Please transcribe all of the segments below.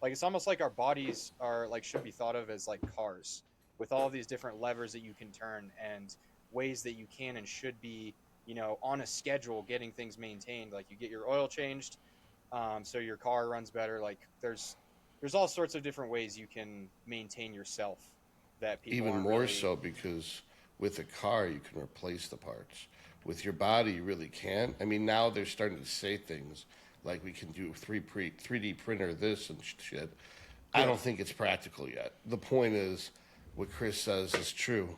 Like it's almost like our bodies are like should be thought of as like cars with all these different levers that you can turn and ways that you can and should be, on a schedule getting things maintained. Like you get your oil changed, so your car runs better. Like there's all sorts of different ways you can maintain yourself that people Even aren't more really. so because with a car you can replace the parts. With your body, you really can't. I mean, now they're starting to say things like we can do 3D printer this and shit. I don't think it's practical yet. The point is, what Chris says is true.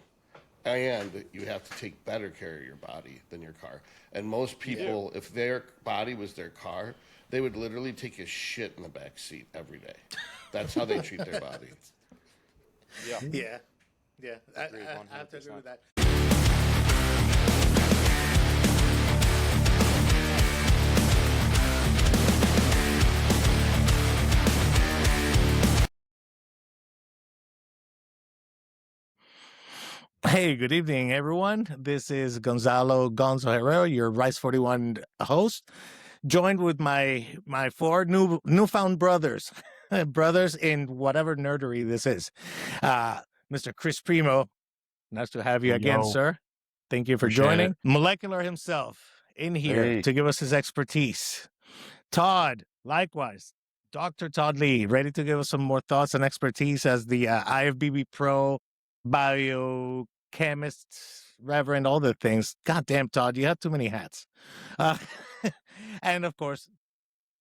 And you have to take better care of your body than your car. And most people, if their body was their car, they would literally take a shit in the back seat every day. That's how they treat their body. Yeah. I have to agree with that. Hey, good evening, everyone. This is Gonzo Herrero, your Rice 41 host, joined with my four newfound brothers, brothers in whatever nerdery this is. Mr. Chris Primo, nice to have you again, sir. Thank you for joining. Molecular himself in here to give us his expertise. Todd, likewise. Dr. Todd Lee, ready to give us some more thoughts and expertise as the IFBB Pro biochemist, reverend, all the things. God damn, Todd, you have too many hats. And of course,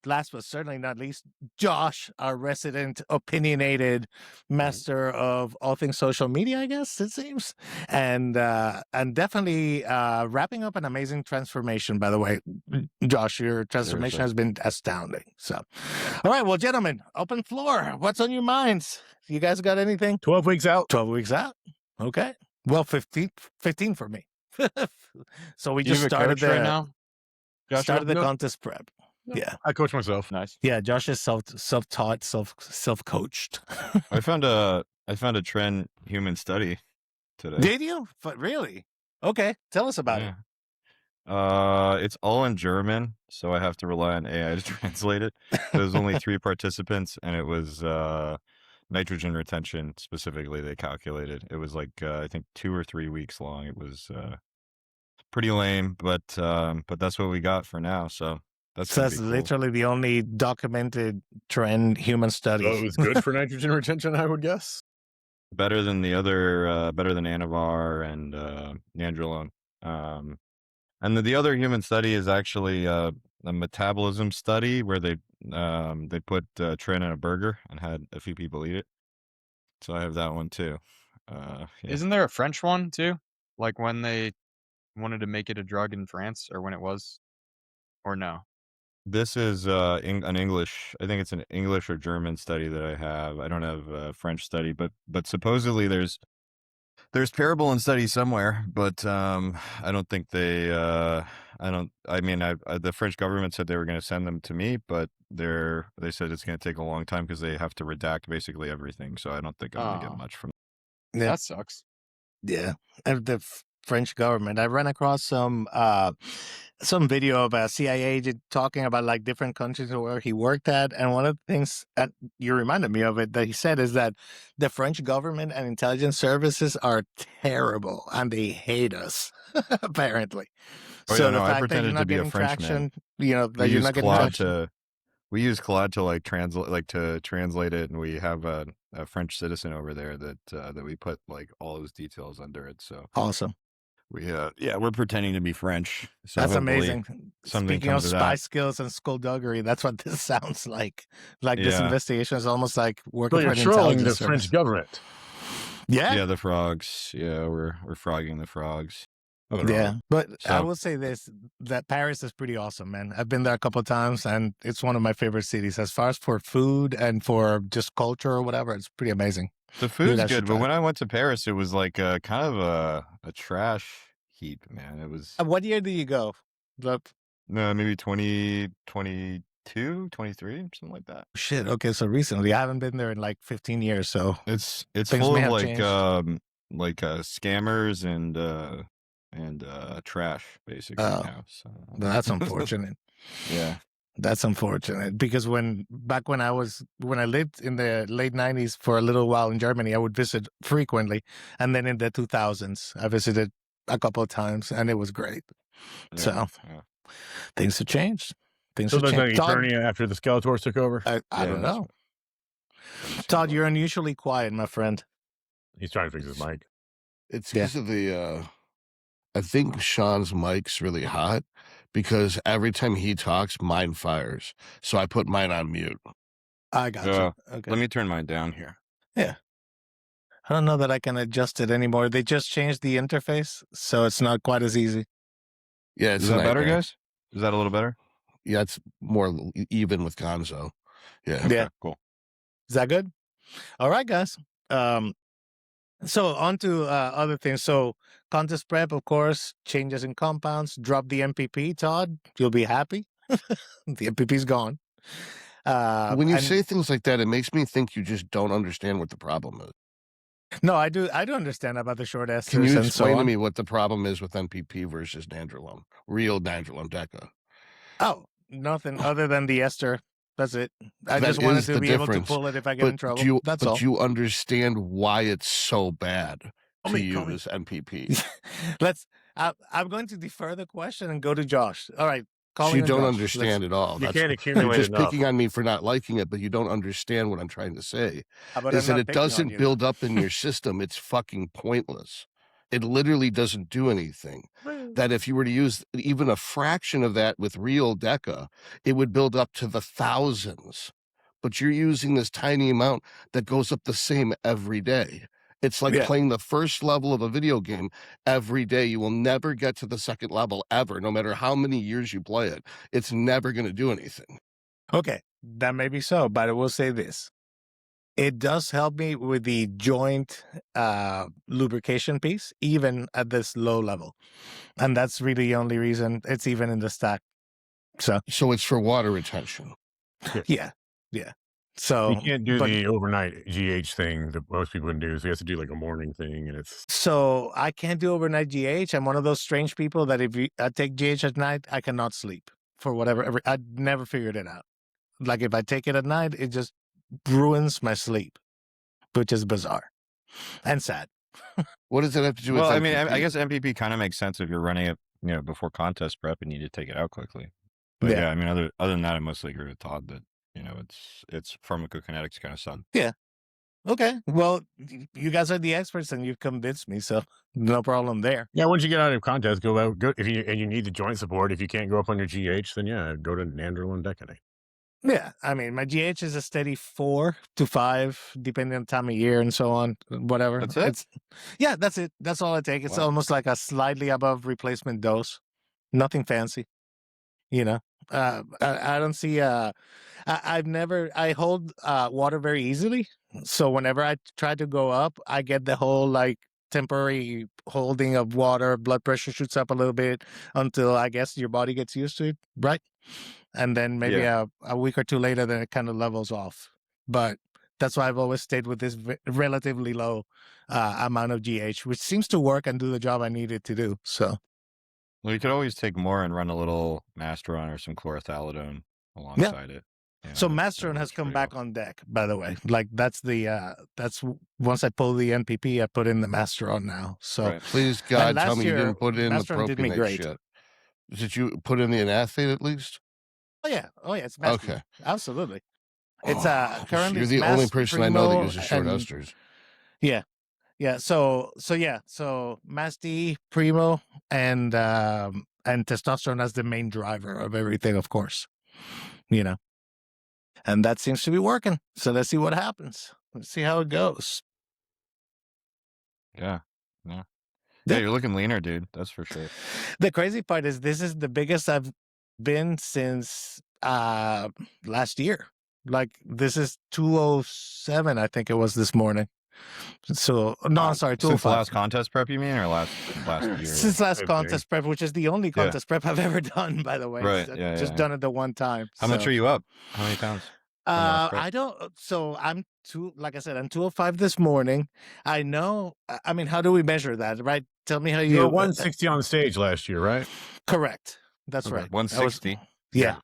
last but certainly not least, Josh, our resident opinionated master of all things social media, I guess it seems, and definitely wrapping up an amazing transformation. By the way, Josh, your transformation has been astounding. So, all right, well, gentlemen, open floor. What's on your minds? You guys got anything? 12 weeks out. 12 weeks out. Okay. Well, 15 for me. So we just started right now. Started the contest prep. Yeah, I coach myself. Nice. Yeah, Josh is self-taught, self-coached. I found a trend human study today. Did you? But really? Okay, tell us about it. It's all in German, so I have to rely on AI to translate it. There's only 3 participants, and it was nitrogen retention specifically. They calculated it was like I think 2 or 3 weeks long. It was pretty lame, but that's what we got for now. So that's cool. Literally the only documented trend human study. So it was good for nitrogen retention, I would guess. Better than the other, better than Anavar and Nandrolone. And the other human study is actually a metabolism study where they put tren in a burger and had a few people eat it. So I have that one too. Isn't there a French one too? Like when they wanted to make it a drug in France, or when it was, or no? This is an English. I think it's an English or German study that I have. I don't have a French study, but supposedly there's Parabolin study somewhere, but I don't think they. The French government said they were going to send them to me, but they said it's going to take a long time because they have to redact basically everything. So I don't think I'm going to get much from. Yeah. That sucks. Yeah, and the French government. I ran across some video of a CIA agent talking about like different countries where he worked at, and one of the things that you reminded me of it that he said is that the French government and intelligence services are terrible and they hate us apparently. I pretended to be a Frenchman. That you're not getting traction. We use Claude to translate it, and we have a French citizen over there that we put like all those details under it. So awesome. We're pretending to be French. So that's amazing. Speaking of spy skills and skullduggery, that's what this sounds like. Like this investigation is almost like working for an trolling the intelligence service. French government. Yeah, the frogs. Yeah, we're frogging the frogs. Yeah, but I will say this, that Paris is pretty awesome, man. I've been there a couple of times, and it's one of my favorite cities. As far as for food and for just culture or whatever, it's pretty amazing. The food's good, but when I went to Paris, it was like kind of a trash heap, man. It was. What year did you go? No, maybe 2022, 23, something like that. Shit. Okay, so recently, I haven't been there in like 15 years. So it's full of like scammers and trash basically now. So that's unfortunate. Yeah. That's unfortunate because back when I lived in the late 90s for a little while in Germany, I would visit frequently. And then in the 2000s, I visited a couple of times and it was great. Yeah, So yeah. things have changed. Things So have there's like changed. Todd, Eternia after the Skeletors took over. I Yeah, don't that's know. right. Todd, you're unusually quiet, my friend. He's trying to fix his mic. It's Yeah. because of the. I think Sean's mic's really hot because every time he talks, mine fires. So I put mine on mute. I got you. Okay. Let me turn mine down here. Yeah. I don't know that I can adjust it anymore. They just changed the interface, so it's not quite as easy. Yeah, it's Is that better, guys? Is that a little better? Yeah, it's more even with Gonzo. Yeah. Okay, Yeah. cool. Is that good? All right, guys. So on to other things. So contest prep, of course, changes in compounds. Drop the MPP, Todd. You'll be happy. The MPP's gone. When you say things like that, it makes me think you just don't understand what the problem is. No, I do understand about the short esters. Can you and explain so to me what the problem is with MPP versus Nandrolone, real Nandrolone Deca? Oh, nothing other than the ester. That's it. I That just wanted is to the be able to difference. pull it if I get in trouble. That's all. But you understand why it's so bad Call to me. use MPP. I'm going to defer the question and go to Josh. All right. So you don't understand at all. You can't accumulate You're just enough. picking on me for not liking it, but you don't understand what I'm trying to say. Is I'm that it not picking on doesn't you. build up in your system. It's fucking pointless. It literally doesn't do anything. That if you were to use even a fraction of that with real Deca, it would build up to the thousands. But you're using this tiny amount that goes up the same every day. It's like playing the first level of a video game every day. You will never get to the second level ever, no matter how many years you play it. It's never going to do anything. Okay, that may be so, but I will say this. It does help me with the joint lubrication piece, even at this low level. And that's really the only reason it's even in the stack. So it's for water retention. Yeah. So you can't do the overnight GH thing that most people can do. So you have to do like a morning thing, and it's. So I can't do overnight GH. I'm one of those strange people that if I take GH at night, I cannot sleep for whatever. I never figured it out. Like if I take it at night, it just ruins my sleep, which is bizarre and sad. What does that have to do with? Well, MPP? I mean, I guess MPP kind of makes sense if you're running it, before contest prep and you need to take it out quickly. But yeah, I mean, other than that, I mostly agree with Todd that it's pharmacokinetics kind of suck. Yeah. Okay. Well, you guys are the experts, and you've convinced me, so no problem there. Yeah, once you get out of contest, go out. If you need the joint support, if you can't go up on your GH, then go to Nandrolone Deca. Yeah, I mean, my GH is a steady 4 to 5, depending on the time of year and so on. Whatever. That's it. That's it. That's all I take. It's almost like a slightly above replacement dose. Nothing fancy. I don't see. I hold water very easily. So whenever I try to go up, I get the whole like temporary holding of water. Blood pressure shoots up a little bit until I guess your body gets used to it, right? And then maybe a week or two later, then it kind of levels off. But that's why I've always stayed with this relatively low amount of GH, which seems to work and do the job I need it to do. So. Well, you could always take more and run a little Masteron or some chlorothalidone alongside it. So Masteron has come back on deck, by the way. Like that's once I pull the NPP, I put in the Masteron now. So please God, tell me you didn't put in Masteron the propionate shit. Did you put in the anaphate at least? Oh yeah, it's Masteron. Okay, absolutely. It's currently you're the only person I know that uses short esters. Yeah. So Mass D, Primo, and testosterone as the main driver of everything, of course. And that seems to be working. So let's see what happens. Let's see how it goes. Yeah, you're looking leaner, dude. That's for sure. The crazy part is this is the biggest I've been since last year. Like this is 207, I think it was this morning. So no, sorry, 205. Since last contest prep, you mean, or last year? Since last contest prep, which is the only contest prep I've ever done, by the way. Right. Just done it the one time. How much are you up? How many pounds? I don't. So I'm like I said, I'm 205 this morning. I know. I mean, how do we measure that? Right? Tell me how you. You were 160 on stage last year, right? Correct. That's right. 160. Yeah.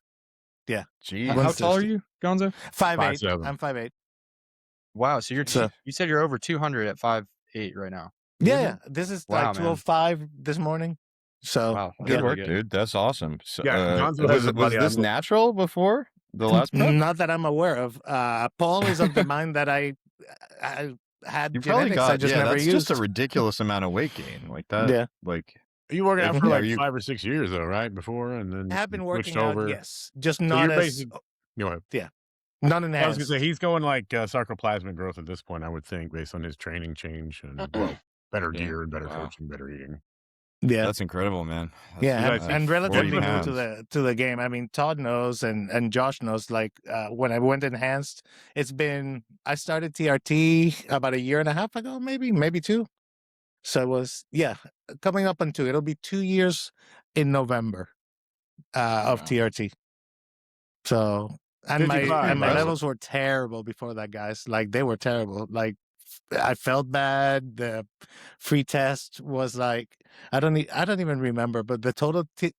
Yeah. Jeez. How Once tall are there's- you, Gonzo? 5'8". 5'7". I'm 5'8". Wow. So you're So- you said you're over 200 at 5'8" right now. Yeah. This is Wow, like man. 205 this morning. So Wow. That's Good really work, good. dude. That's awesome. So, Yeah, Gonzo has a was buddy this on- natural before the last prep? not that I'm aware of. Paul is of the mind that I had You probably genetics. I got just never that's used. just a ridiculous amount of weight gain like that. Yeah. Like You working out If- for are like you- 5 or 6 years though, right? Before and then I have been you working switched out, over. yes, just So not you're as basically, go ahead. not I was gonna enhanced. say he's going like sarcoplasmic growth at this point, I would think, based on his training change and better Yeah. gear and better Wow. coaching, better eating. Yeah, that's incredible, man. That's yeah, guys and think relatively 40 new to pounds. the game. I mean, Todd knows and Josh knows. Like when I went enhanced, I started TRT about a year and a half ago, maybe 2. So it was coming up on 2. It'll be 2 years in November of Wow. TRT. So and my 55, and my right? levels were terrible before that, guys. Like they were terrible. Like I felt bad. The free test was like I don't even remember, but the total T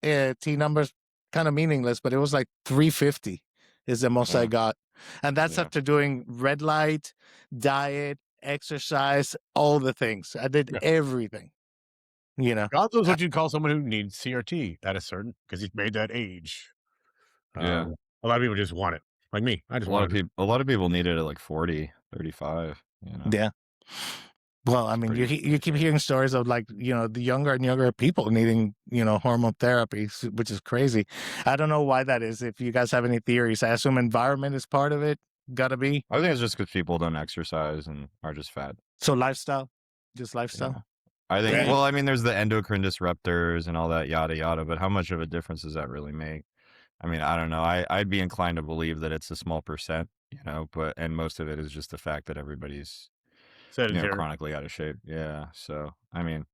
numbers kind of meaningless. But it was like 350 is the most I Yeah. got, and that's Yeah. after doing red light, diet, exercise, all the things. I did Yeah. everything. You know, Gonzo's what you'd call someone who needs CRT at a certain because he's made that age. Yeah. A lot of people just want it. Like me, I just want it. A lot of people need it at like 40, 35, you know. yeah. Well, I It's mean, pretty- you keep hearing stories of like the younger and younger people needing hormone therapy, which is crazy. I don't know why that is. If you guys have any theories, I assume environment is part of it. Gotta be. I think it's just because people don't exercise and are just fat. So lifestyle, just Yeah. lifestyle. I think, Yeah. well, I mean, there's the endocrine disruptors and all that yada yada, but how much of a difference does that really make? I mean, I don't know. I'd be inclined to believe that it's a small percent, and most of it is just the fact that everybody's, Sedentary. chronically out of shape. Yeah. So, I mean,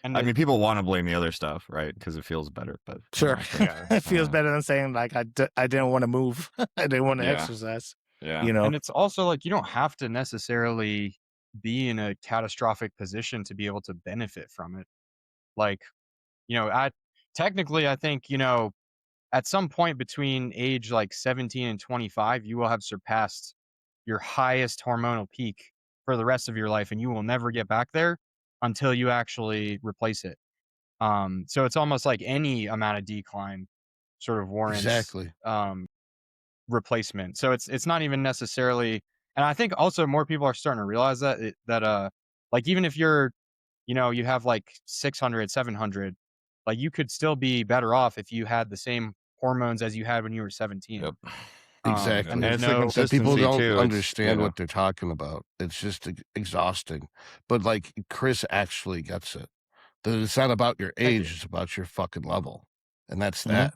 And people want to blame the other stuff, right? Because it feels better, but Sure, I think- it feels better than saying like I didn't want to move, I didn't want to Yeah. exercise. yeah. and it's also like you don't have to necessarily be in a catastrophic position to be able to benefit from it. Like, technically, I think, at some point between age like 17 and 25, you will have surpassed your highest hormonal peak for the rest of your life, and you will never get back there until you actually replace it. So it's almost like any amount of decline sort of warrants Exactly. replacement. So it's not even necessarily, and I think also more people are starting to realize that like even if you're, you have like 600, 700, like you could still be better off if you had the same hormones as you had when you were 17. Yep. Exactly. And there's it's the no, That people consistency, don't too. It's, understand what they're talking about. It's just exhausting. But like Chris actually gets it. That it's not about your Thank you. age, it's about your fucking level. And that's Mhm. that.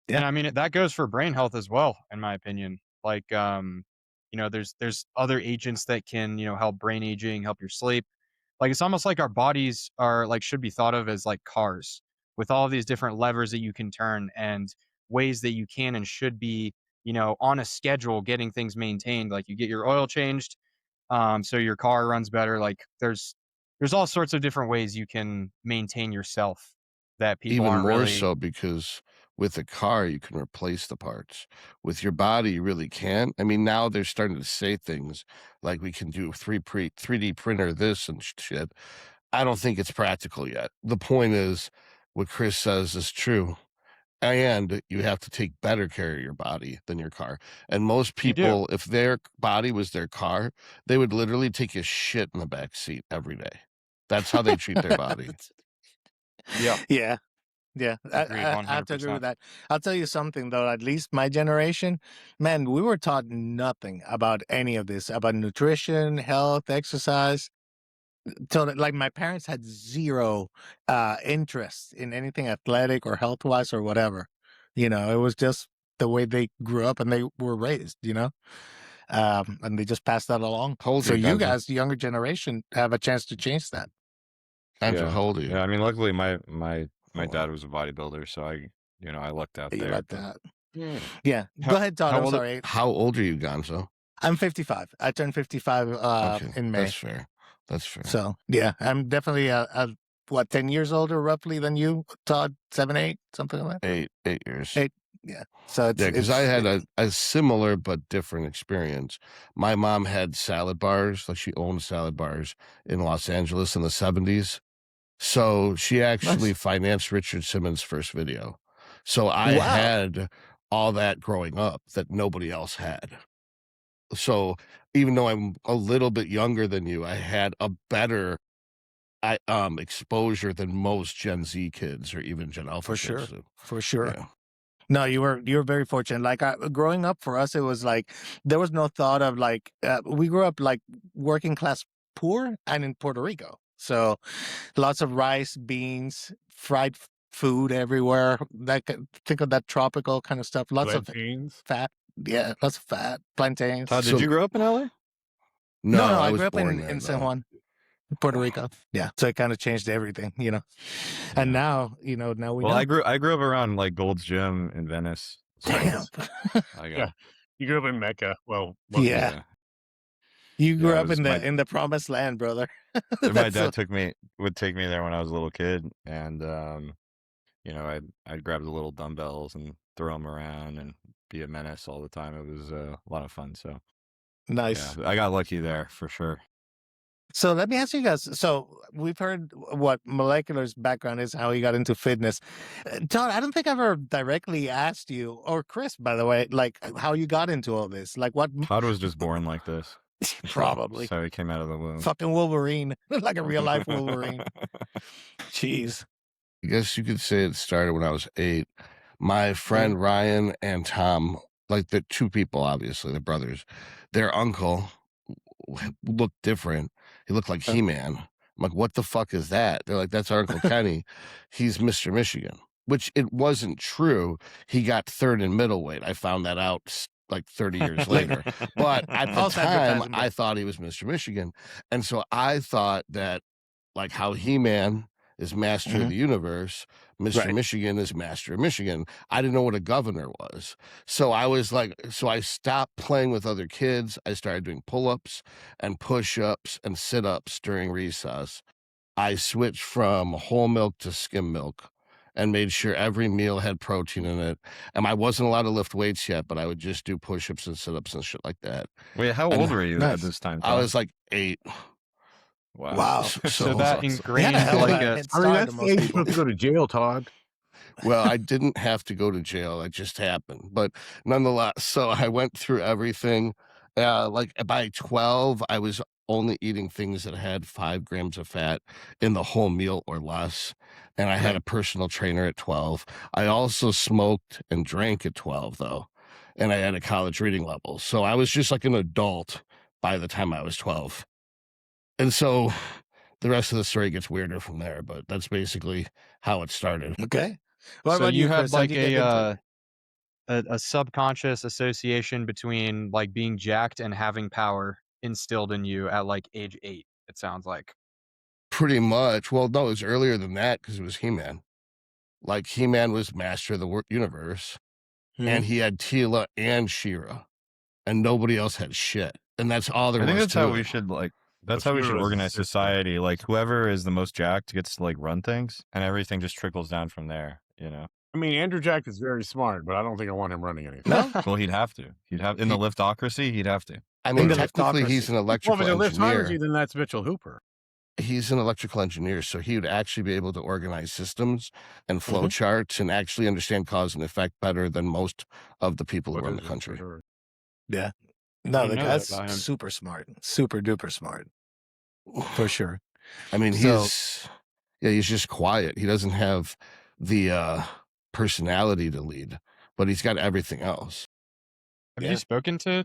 Yeah. And I mean, that goes for brain health as well, in my opinion. Like, there's other agents that can, help brain aging, help your sleep. Like, it's almost like our bodies are like, should be thought of as like cars with all these different levers that you can turn and ways that you can and should be, on a schedule, getting things maintained. Like you get your oil changed, so your car runs better. Like there's all sorts of different ways you can maintain yourself that people Even aren't more really. so because with a car, you can replace the parts. With your body, you really can't. I mean, now they're starting to say things like we can do 3D printer this and shit. I don't think it's practical yet. The point is, what Chris says is true. And you have to take better care of your body than your car. And most You do. people, if their body was their car, they would literally take a shit in the back seat every day. That's how they treat their body. Yeah. Yeah. Yeah, Agreed, I have to agree 100%. with that. I'll tell you something though. At least my generation, man, we were taught nothing about any of this, about nutrition, health, exercise. Like my parents had zero interest in anything athletic or health wise or whatever. It was just the way they grew up and they were raised. And they just passed that along. How old So are you, you Gonzo? guys, the younger generation, have a chance to change that. Gonzo, how old are you? Yeah, I mean, luckily my Oh, dad was a bodybuilder, so I lucked out You there. like but- that? Yeah. Yeah. How- Go ahead, Todd. how I'm old- sorry. How old are you, Gonzo? I'm 55. I turned 55 Okay, in May. that's fair. That's fair. So yeah, I'm definitely what, 10 years older roughly than you, Todd? 7, 8, something like that? 8 years. 8. Yeah. So it's, yeah, because I had a similar but different experience. My mom had salad bars, like she owned salad bars in Los Angeles in the 70s. So she actually financed Richard Simmons' first video. So I had all that growing up that nobody else had. So even though I'm a little bit younger than you, I had a better exposure than most Gen Z kids or even Gen Alpha kids do. For sure. Yeah. No, you were very fortunate. Like growing up for us, it was like there was no thought of like we grew up like working class poor and in Puerto Rico, so lots of rice, beans, fried food everywhere. Think of that tropical kind of stuff. Lots of beans, fat. Yeah, lots of fat, plantains. Todd, did you grow up in LA? No, I grew up born in San Juan, Puerto Rico. Yeah, so it kind of changed everything, you know. And now, you know, now we. Well, know. I grew up around like Gold's Gym in Venice. So Damn. You grew up in Mecca. Well, yeah. You grew up in the in the promised land, brother. My dad would take me there when I was a little kid, and you know, I'd grab the little dumbbells and throw them around and be a menace all the time. It was a lot of fun. So nice. Yeah, I got lucky there for sure. So let me ask you guys. So we've heard what Molecular's background is, how he got into fitness. Todd, I don't think I've ever directly asked you, or Chris, by the way, like how you got into all this. Like what? Todd was just born like this. Probably. So he came out of the womb. Fucking Wolverine, like a real life Wolverine. Jeez. I guess you could say it started when I was 8. My friend Ryan and Tom, like the two people, obviously, they're brothers, their uncle looked different. He looked like He-Man. I'm like, what the fuck is that? They're like, that's our Uncle Kenny. He's Mr. Michigan, which it wasn't true. He got third in middleweight. I found that out like 30 years later. But at the time, I thought he was Mr. Michigan. And so I thought that like how He-Man is master of the universe, Mr. Michigan is master of Michigan. I didn't know what a governor was. So I was like, so I stopped playing with other kids. I started doing pull-ups and push-ups and sit-ups during recess. I switched from whole milk to skim milk and made sure every meal had protein in it. And I wasn't allowed to lift weights yet, but I would just do push-ups and sit-ups and shit like that. Wait, how old were you at this time, Tom? I was like 8. Wow. So that ingrained like a. I mean, that's the age you're supposed to go to jail, Todd. Well, I didn't have to go to jail. It just happened. But nonetheless, so I went through everything. Like by 12, I was only eating things that had 5 grams of fat in the whole meal or less. And I had a personal trainer at 12. I also smoked and drank at 12, though. And I had a college reading level. So I was just like an adult by the time I was 12. And so the rest of the story gets weirder from there, but that's basically how it started. Okay. What so you had like a subconscious association between like being jacked and having power instilled in you at like age 8, it sounds like. Pretty much. Well, no, it was earlier than that because it was He-Man. Like He-Man was master of the universe, and he had Tila and She-Ra, and nobody else had shit. And that's all there was. I think that's to how it. we should like. That's how we should organize society. Like whoever is the most jacked gets to like run things, and everything just trickles down from there. You know. I mean, Andrew Jack is very smart, but I don't think I want him running anything. No, well, he'd have to. He'd have in the liftocracy. He'd have to. I mean, technically, he's an electrical engineer. Then that's Mitchell Hooper. He's an electrical engineer, so he would actually be able to organize systems and flow charts and actually understand cause and effect better than most of the people who run the country. Yeah. No, the guy's super smart, super duper smart, for sure. I mean, he's just quiet. He doesn't have the personality to lead, but he's got everything else. Have you spoken to,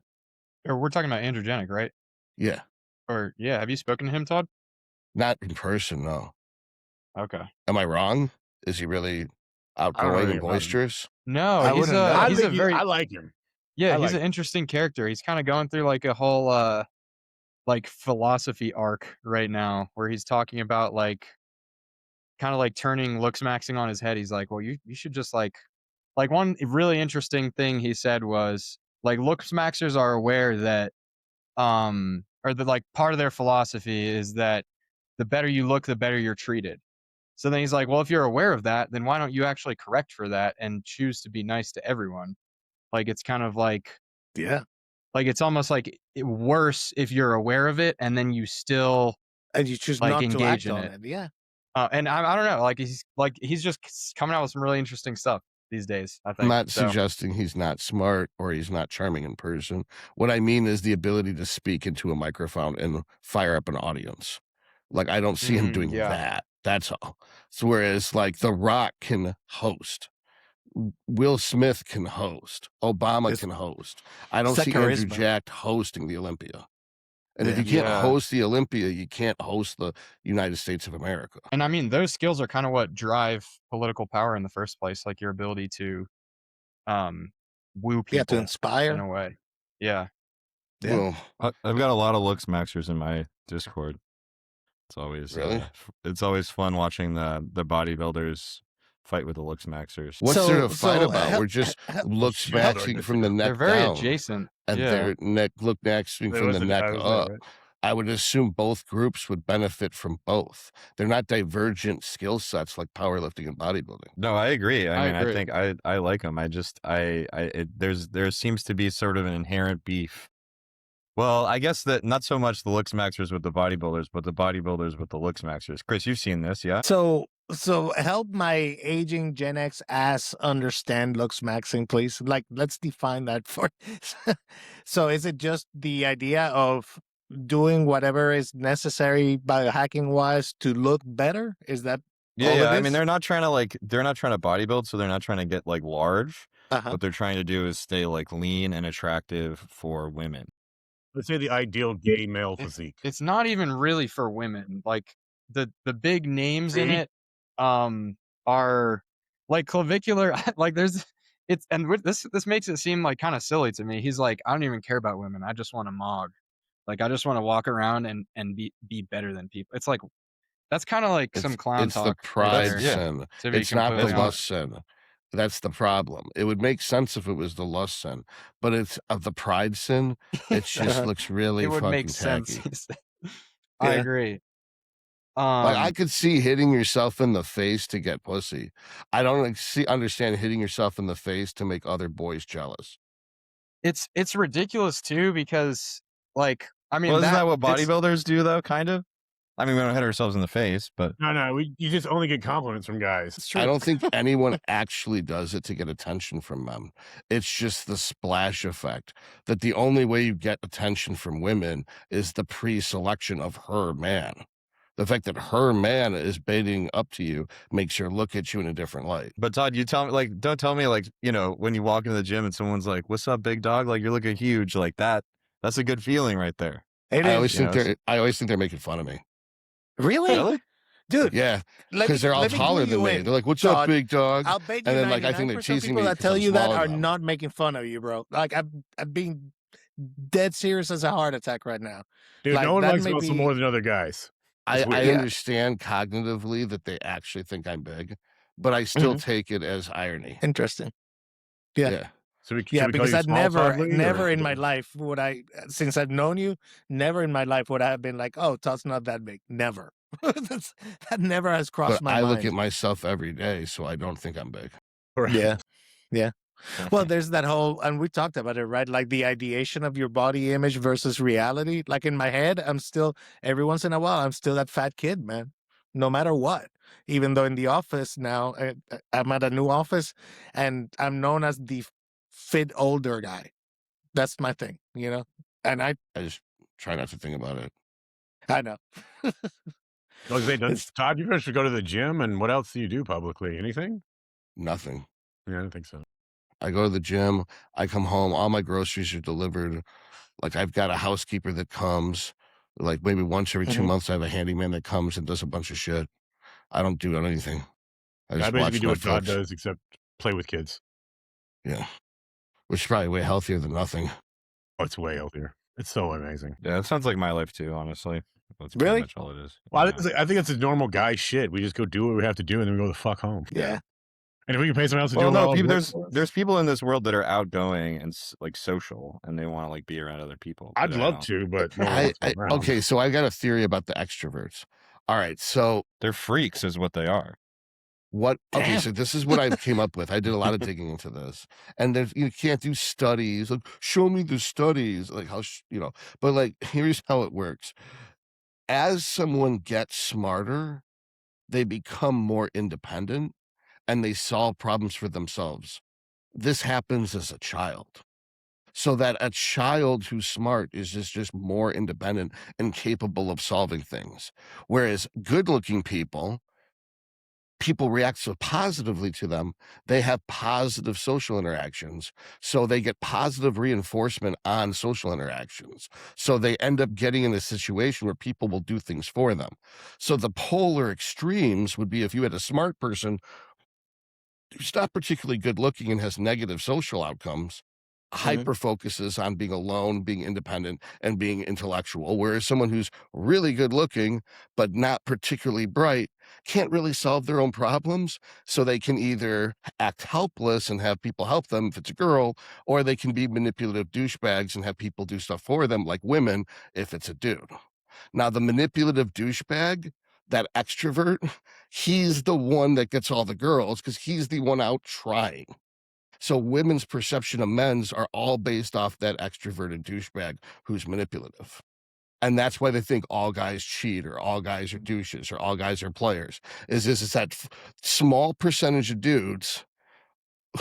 or we're talking about androgenic, right? Yeah. Have you spoken to him, Todd? Not in person, no. Okay. Am I wrong? Is he really outgoing and boisterous? No, he's a very. I like him. Yeah, he's an interesting character. He's kind of going through like a whole like philosophy arc right now, where he's talking about like kind of like turning Looksmaxxing on his head. He's like, well, you should just like one really interesting thing he said was like Looksmaxxers are aware that or the like part of their philosophy is that the better you look, the better you're treated. So then he's like, well, if you're aware of that, then why don't you actually correct for that and choose to be nice to everyone? Like, it's kind of like, Yeah. like, it's almost like worse if you're aware of it and then you still And you choose like not to engage act in on it. it. Yeah. And I don't know, like he's just coming out with some really interesting stuff these days, I I'm think. not So, suggesting he's not smart or he's not charming in person. What I mean is the ability to speak into a microphone and fire up an audience. Like, I don't see him doing yeah. that. That's all. So whereas like The Rock can host, Will Smith can host, Obama It's- can host. I don't it's that see Andrew charisma. Jack hosting the Olympia. And if Yeah. you can't Yeah. host the Olympia, you can't host the United States of America. And I mean, those skills are kind of what drive political power in the first place, like your ability to woo Yeah, to people in inspire. a way. Yeah. Yeah. Well, I've got a lot of Looksmaxxers in my Discord. It's always Really? it's always fun watching the bodybuilders fight with the Looksmaxxers. what's there to So- fight so, about? hel- We're just hel- Looksmaxxing from the They're neck very down, adjacent. and Yeah. their neck Looksmaxxing They from the listen- neck I was up. there, right? I would assume both groups would benefit from both. They're not divergent skill sets like powerlifting and bodybuilding. No, I agree. I mean, agree. I think I like them. There seems to be sort of an inherent beef. Well, I guess that not so much the Looksmaxxers with the bodybuilders, but the bodybuilders with the Looksmaxxers. Chris, you've seen this, yeah? So help my aging Gen X ass understand Looksmaxxing, please. Like, let's define that for. So is it just the idea of doing whatever is necessary biohacking wise to look better? Is that Yeah, all it yeah. I is? mean, they're not trying to bodybuild, so they're not trying to get like large. Uh-huh. What they're trying to do is stay like lean and attractive for women. Let's say the ideal gay male physique. It's not even really for women. Like the big names in See? it are like clavicular like this makes it seem like kind of silly to me. He's like, I don't even care about women. I just want to mog. Like, I just want to walk around and be better than people. It's like, that's kind of like some clown It's the talk. pride there, sin. to be It's not the completely honest. lust sin. That's the problem. It would make sense if it was the lust sin, but it's of the pride sin. It just looks really It would fucking make sense. tacky. he said. I Yeah. agree. Like, I could see hitting yourself in the face to get pussy. I don't understand hitting yourself in the face to make other boys jealous. It's ridiculous too, because like, I mean, Well, isn't that what it's- bodybuilders do though? Kind of. I mean, we don't hit ourselves in the face, but No, you just only get compliments from guys. It's true. I don't think anyone actually does it to get attention from men. It's just the splash effect that the only way you get attention from women is the pre-selection of her man. The fact that her man is baiting up to you makes her look at you in a different light. But Todd, you tell me, like, don't tell me, like, you know, when you walk into the gym and someone's like, "What's up, big dog?" Like, you're looking huge, like that. That's a good feeling right there. It I is. always think Yes. they're making fun of me. Really? Dude, Yeah, let me- because they're all let me taller clue than you me. in. They're like, "What's Todd, up, big dog?" I'll bet you And then, like, I think they're 99% of teasing people me that 'cause tell I'm you that small are enough. not making fun of you, bro. Like, I'm being dead serious as a heart attack right now. Dude, Like, no one that likes may muscle be- more than other guys. I It's weird. Yeah. understand cognitively that they actually think I'm big, but I still Mhm. take it as irony. Interesting. Yeah. Yeah. So we, Yeah, should we call because you I'd small, never Todd Lee, or- in my life would I, since I've known you, never in my life would I have been like, oh, Todd's not that big. Never. That never has crossed But my I mind. look at myself every day, so I don't think I'm big. Right. Yeah. Yeah. Well, there's that whole, and we talked about it, right? Like the ideation of your body image versus reality. Like in my head, I'm still, every once in a while, I'm still that fat kid, man, no matter what. Even though in the office now, I'm at a new office and I'm known as the fit older guy. That's my thing, you know? And I just try not to think about it. I know. Like they done, It's- Todd, you should go to the gym, and what else do you do publicly? Anything? Nothing. Yeah, I don't think so. I go to the gym. I come home. All my groceries are delivered. Like, I've got a housekeeper that comes. Like, maybe once every 2 Mhm. months, I have a handyman that comes and does a bunch of shit. I don't do anything. I I just basically watch do what Todd Netflix. does, except play with kids. Yeah, which is probably way healthier than nothing. Oh, it's way healthier. It's so amazing. Yeah, it sounds like my life too, honestly. That's Really? pretty much all it is. Well, Yeah. I think it's a normal guy shit. We just go do what we have to do, and then we go the fuck home. Yeah. And if we can pay someone else to Well, do it, no, all people, work for us. there's people in this world that are outgoing and like social, and they want to like be around other people. I'd but I love don't. to, but no one wants to be around. Okay, so I got a theory about the extroverts. All right, so They're freaks, is what they are. what? Okay, Damn. so this is what I came up with. I did a lot of digging into this, and there's you can't do studies. Like, show me the studies. Like how but like here's how it works. As someone gets smarter, they become more independent and they solve problems for themselves. This happens as a child. So that a child who's smart is just more independent and capable of solving things. Whereas good-looking people react so positively to them, they have positive social interactions. So they get positive reinforcement on social interactions. So they end up getting in a situation where people will do things for them. So the polar extremes would be if you had a smart person who's not particularly good looking and has negative social outcomes, hyper focuses on being alone, being independent, and being intellectual. Whereas someone who's really good looking, but not particularly bright, can't really solve their own problems. So they can either act helpless and have people help them if it's a girl, or they can be manipulative douchebags and have people do stuff for them, like women, if it's a dude. Now, the manipulative douchebag, that extrovert, he's the one that gets all the girls because he's the one out trying. So women's perception of men's are all based off that extroverted douchebag who's manipulative. And that's why they think all guys cheat or all guys are douches or all guys are players. Is that small percentage of dudes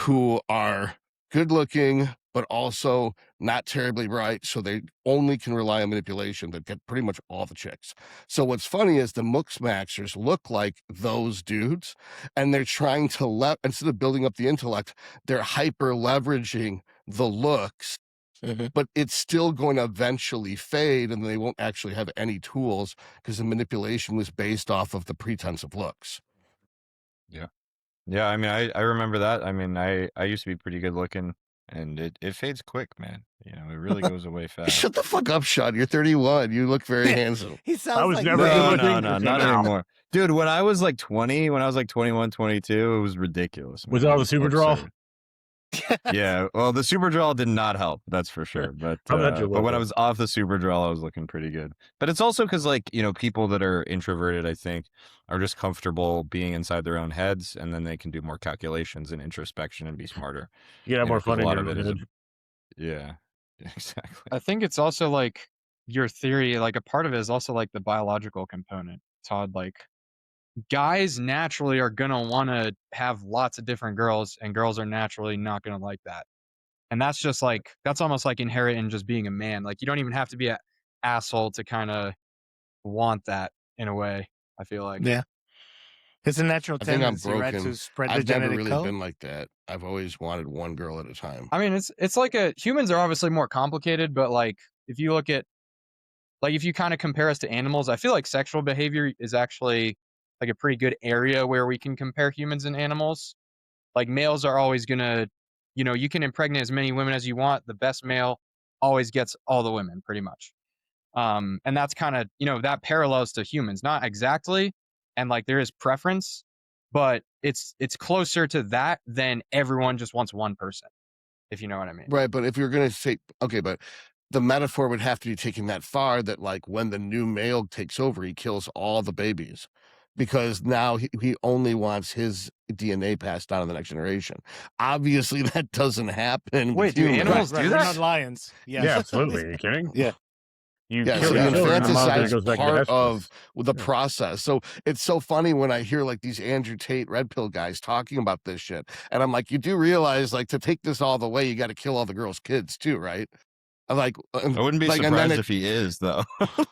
who are good looking, but also not terribly bright. So they only can rely on manipulation that get pretty much all the chicks. So what's funny is the Looksmaxxers look like those dudes, and they're trying to, instead of building up the intellect, they're hyper leveraging the looks. But it's still going to eventually fade, and they won't actually have any tools because the manipulation was based off of the pretense of looks. Yeah. Yeah, I mean, I remember that. I mean, I used to be pretty good looking, and it fades quick, man. You know, it really goes away fast. Shut the fuck up, Sean. You're 31. You look very handsome. He sounds I was like never me. good No, looking. no, not anymore. Dude, when I was like 20, when I was like 21, 22, it was ridiculous. Was man. it all It the super absurd. draw? Yeah, well, the super draw did not help, that's for sure. But I'm not your but when I logo. was off the super draw, I was looking pretty good. But it's also because, like, you know, people that are introverted, I think, are just comfortable being inside their own heads, and then they can do more calculations and introspection and be smarter. You have You know, more 'cause fun a in lot your of own it is, head. yeah, exactly. I think it's also like your theory, like a part of it is also like the biological component, Todd. Like guys naturally are gonna want to have lots of different girls, and girls are naturally not gonna like that. And that's just like that's almost like inherent in just being a man. Like you don't even have to be an asshole to kind of want that in a way. I feel like. Yeah. It's a natural I think I'm tendency, right, broken. to spread the I've never genetic really code. been like that. I've always wanted one girl at a time. I mean, it's like humans are obviously more complicated, but like if you look at like if you kind of compare us to animals, I feel like sexual behavior is actually like a pretty good area where we can compare humans and animals. Like males are always gonna, you know, you can impregnate as many women as you want. The best male always gets all the women, pretty much. And that's kind of, you know, that parallels to humans, not exactly, and like there is preference, but it's closer to that than everyone just wants one person, if you know what I mean. Right, but if you're going to say, okay, but the metaphor would have to be taken that far that, like, when the new male takes over, he kills all the babies because now he only wants his DNA passed down to the next generation. Obviously, that doesn't happen. Wait, with do humans. animals Right, do we're that? not lions. Yes. Yeah, absolutely. Are you kidding? Yeah. You Yeah, kill so your the children, the mom then infanticide goes back to the part headstress. of the process. So it's so funny when I hear like these Andrew Tate red pill guys talking about this shit. And I'm like, you do realize like to take this all the way, you got to kill all the girls' kids too, right? I'm like, I wouldn't be like, and then surprised it, if he is, though.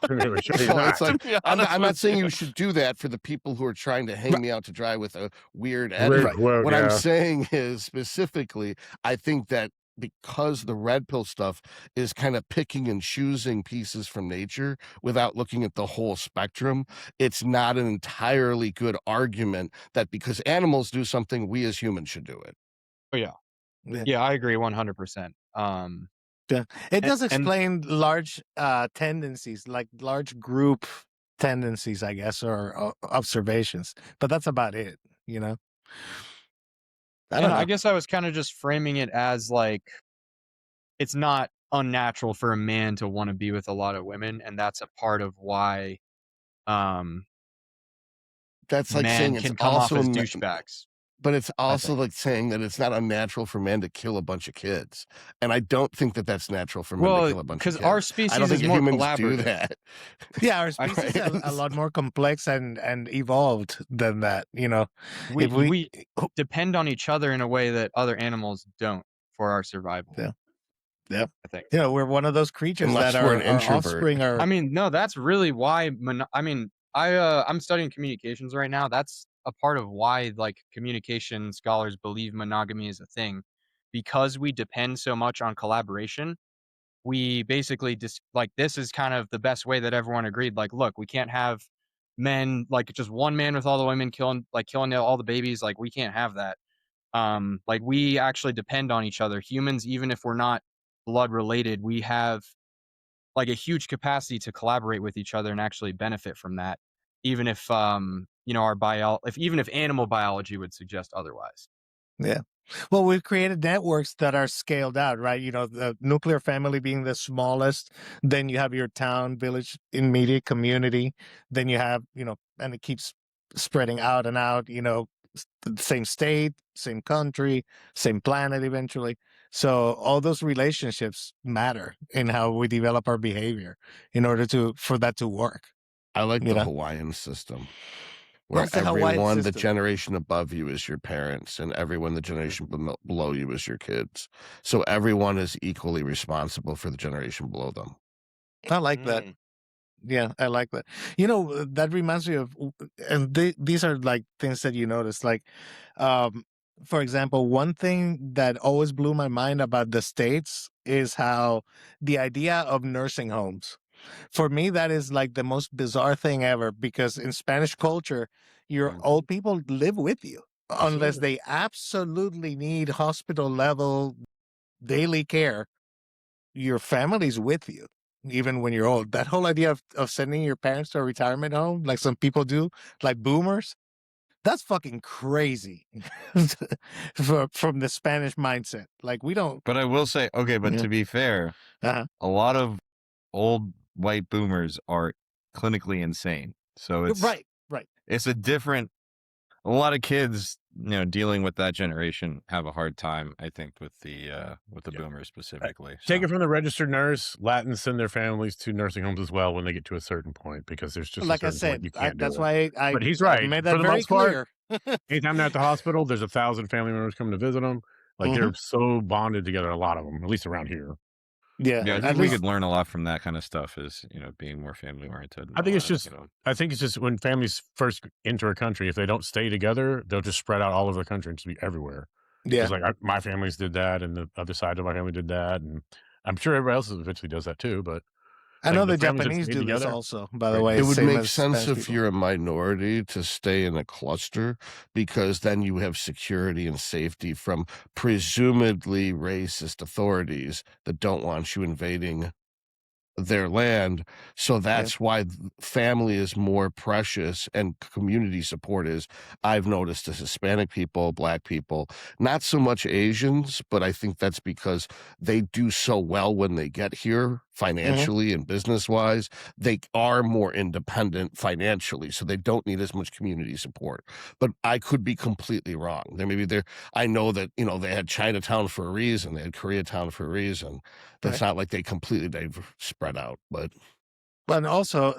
Sure he's well, not. it's like, To be I'm honest not with saying you. you should do that for the people who are trying to hang me out to dry with a weird Red edit. quote, What I'm yeah. saying is specifically, I think that because the red pill stuff is kind of picking and choosing pieces from nature without looking at the whole spectrum, it's not an entirely good argument that because animals do something, we as humans should do it. Oh yeah, Yeah. yeah, I agree 100%. Yeah. It does and explain large tendencies, like large group tendencies, I guess, or observations. But that's about it, you know? I don't know. I guess I was kind of just framing it as like it's not unnatural for a man to want to be with a lot of women, and that's a part of why that's like saying men it's can come off also as douchebags. but it's I also think. like saying that it's not unnatural for men to kill a bunch of kids. And I don't think that that's natural for men to Well, kill a bunch of because kids. our I don't species think is more humans do collaborative. that. Yeah, our I- species is a lot more complex and evolved than that. You know, We if we we depend on each other in a way that other animals don't for our survival. Yeah. Yeah. I think. you know, we're one of those creatures Unless that we're an our introvert. offspring are. I mean, no, that's really why. I mean, I'm studying communications right now. That's a part of why like communication scholars believe monogamy is a thing, because we depend so much on collaboration. We basically just like this is kind of the best way that everyone agreed. Like, look, we can't have men like just one man with all the women killing all the babies. Like, we can't have that. Like we actually depend on each other. Humans, even if we're not blood related, we have like a huge capacity to collaborate with each other and actually benefit from that, even if even if animal biology would suggest otherwise. Yeah. Well, we've created networks that are scaled out, right? You know, the nuclear family being the smallest, then you have your town, village, immediate community, then you have, you know, and it keeps spreading out and out, you know, the same state, same country, same planet eventually. So all those relationships matter in how we develop our behavior in order for that to work. I like You the know? Hawaiian system, where What's the Hawaiian everyone, the system? generation above you is your parents, and everyone, the generation below you is your kids. So everyone is equally responsible for the generation below them. I like that. Yeah, I like that. You know, that reminds me of, and these are like things that you notice. Like, um, for example, one thing that always blew my mind about the States is how the idea of nursing homes. For me, that is like the most bizarre thing ever, because in Spanish culture, your old people live with you unless they absolutely need hospital level daily care. Your family's with you even when you're old. That whole idea of sending your parents to a retirement home, like some people do, like boomers, that's fucking crazy from the Spanish mindset. Like, we don't. But I will say, okay, but Yeah. to be fair, Uh-huh. a lot of old white boomers are clinically insane. So it's Right. it's a lot of kids, you know, dealing with that generation have a hard time, I think, with the boomers specifically. Take So. it from the registered nurse. Latins send their families to nursing homes as well when they get to a certain point, because there's just Like a I certain said, point you can't do that's it. why I But he's I right. made For that the very most part, clear. anytime they're at the hospital, there's 1,000 family members coming to visit them. Like, Mhm. they're so bonded together, a lot of them, at least around here. Yeah, Yeah, I at think we least could learn a lot from that kind of stuff, is, you know, being more family oriented. I think it's just when families first enter a country, if they don't stay together, they'll just spread out all over the country and just be everywhere. yeah. Because like my families did that, and the other side of my family did that, and I'm sure everybody else eventually does that too. But I like know the the families that Japanese stayed do this together, also, by the right. way. It would same make as sense Spanish if people. you're a minority to stay in a cluster, because then you have security and safety from presumably racist authorities that don't want you invading their land. So that's why family is more precious and community support is. I've noticed as Hispanic people, Black people, not so much Asians, but I think that's because they do so well when they get here financially and business wise. They are more independent financially, so they don't need as much community support. But I could be completely wrong. I know that, you know, they had Chinatown for a reason, they had Koreatown for a reason. That's not like they completely spread out, but But also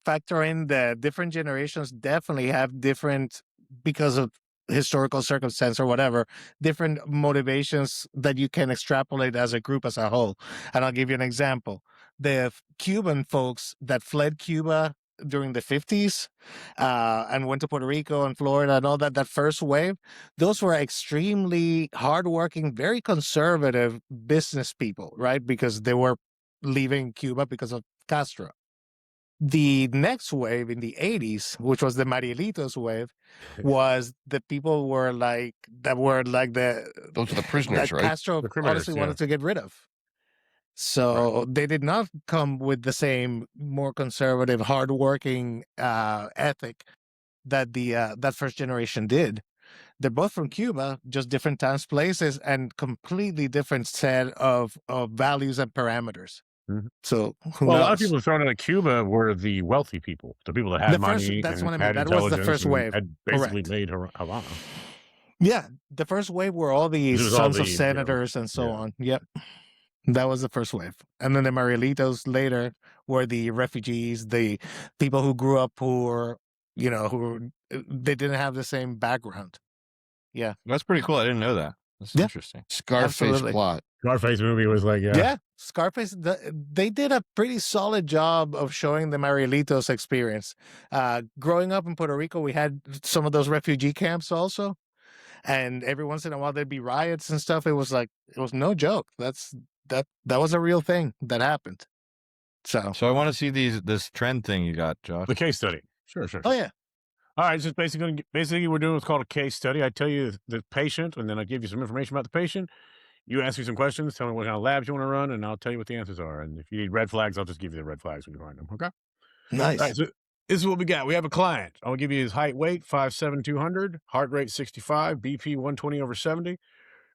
factor in the different generations definitely have different, because of historical circumstance or whatever, different motivations that you can extrapolate as a group as a whole. And I'll give you an example. The Cuban folks that fled Cuba during the 50s and went to Puerto Rico and Florida and all that, that first wave, those were extremely hardworking, very conservative business people, right? Because they were leaving Cuba because of Castro. The next wave in the 80s, which was the Marielitos wave, was the people were like the those are the prisoners, that right? Castro The criminals, honestly yeah. wanted to get rid of. So they did not come with the same more conservative, hardworking ethic that that first generation did. They're both from Cuba, just different times, places, and completely different set of values and parameters. Mhm. So who Well, a knows? lot of people thrown out of Cuba were the wealthy people, the people that had money that's and what I mean. had That was the intelligence first and wave. had basically Correct. made Havana. Yeah, the first wave were all the It was all sons of the, senators and so yeah. on. Yep. That was the first wave. And then the Marielitos later were the refugees, the people who grew up poor, they didn't have the same background. Yeah. That's pretty cool. I didn't know that. That's Yeah. interesting. Scarface Absolutely. plot. Scarface movie was like, Yeah. Scarface, they did a pretty solid job of showing the Marielitos experience. Growing up in Puerto Rico, we had some of those refugee camps also. And every once in a while there'd be riots and stuff. It was no joke. That was a real thing that happened. So I want to see this trend thing you got, Josh. the case study. Sure. oh yeah. All right, so basically we're doing what's called a case study. I tell you the patient, and then I give you some information about the patient. You ask me some questions, tell me what kind of labs you want to run, and I'll tell you what the answers are. And if you need red flags, I'll just give you the red flags when you find them. Okay. Nice. All right, so this is what we got. We have a client. I'll give you his height, weight, 5'7", 200, heart rate 65, BP 120/70.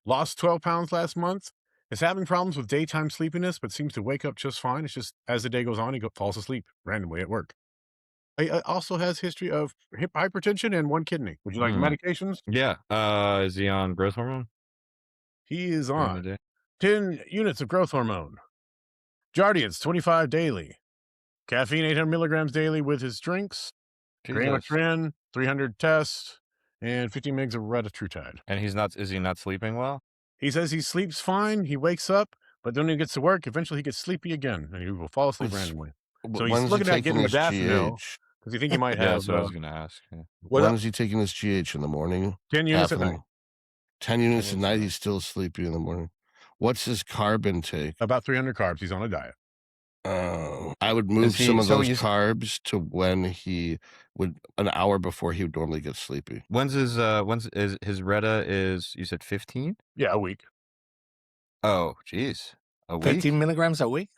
Lost 12 pounds last month. Is having problems with daytime sleepiness, but seems to wake up just fine. It's just as the day goes on, he falls asleep randomly at work. He also has history of hypertension and one kidney. Would you like the medications? Yeah. Is he on growth hormone? He is during the on day? 10 units of growth hormone. Jardiance, 25 daily. Caffeine, 800 milligrams daily with his drinks. Gram of Jesus. Tren, 300 tests, and 50 mgs of retatrutide. And is he not sleeping well? He says he sleeps fine. He wakes up, but then when he gets to work, eventually he gets sleepy again, and he will fall asleep randomly. So When he's is he looking at taking getting his modafinil GH? because you think he might Yeah, have. that's what I was going to ask. Yeah. When is he taking his GH in the morning? 10 units Half at of night. 10 units at night. He's still sleepy in the morning. What's his carb intake? About 300 carbs. He's on a diet. I would move some of those carbs to when he would an hour before he would normally get sleepy. When's his Retta is, you said 15? Yeah, a week. Oh, geez. A week? 15 milligrams a week?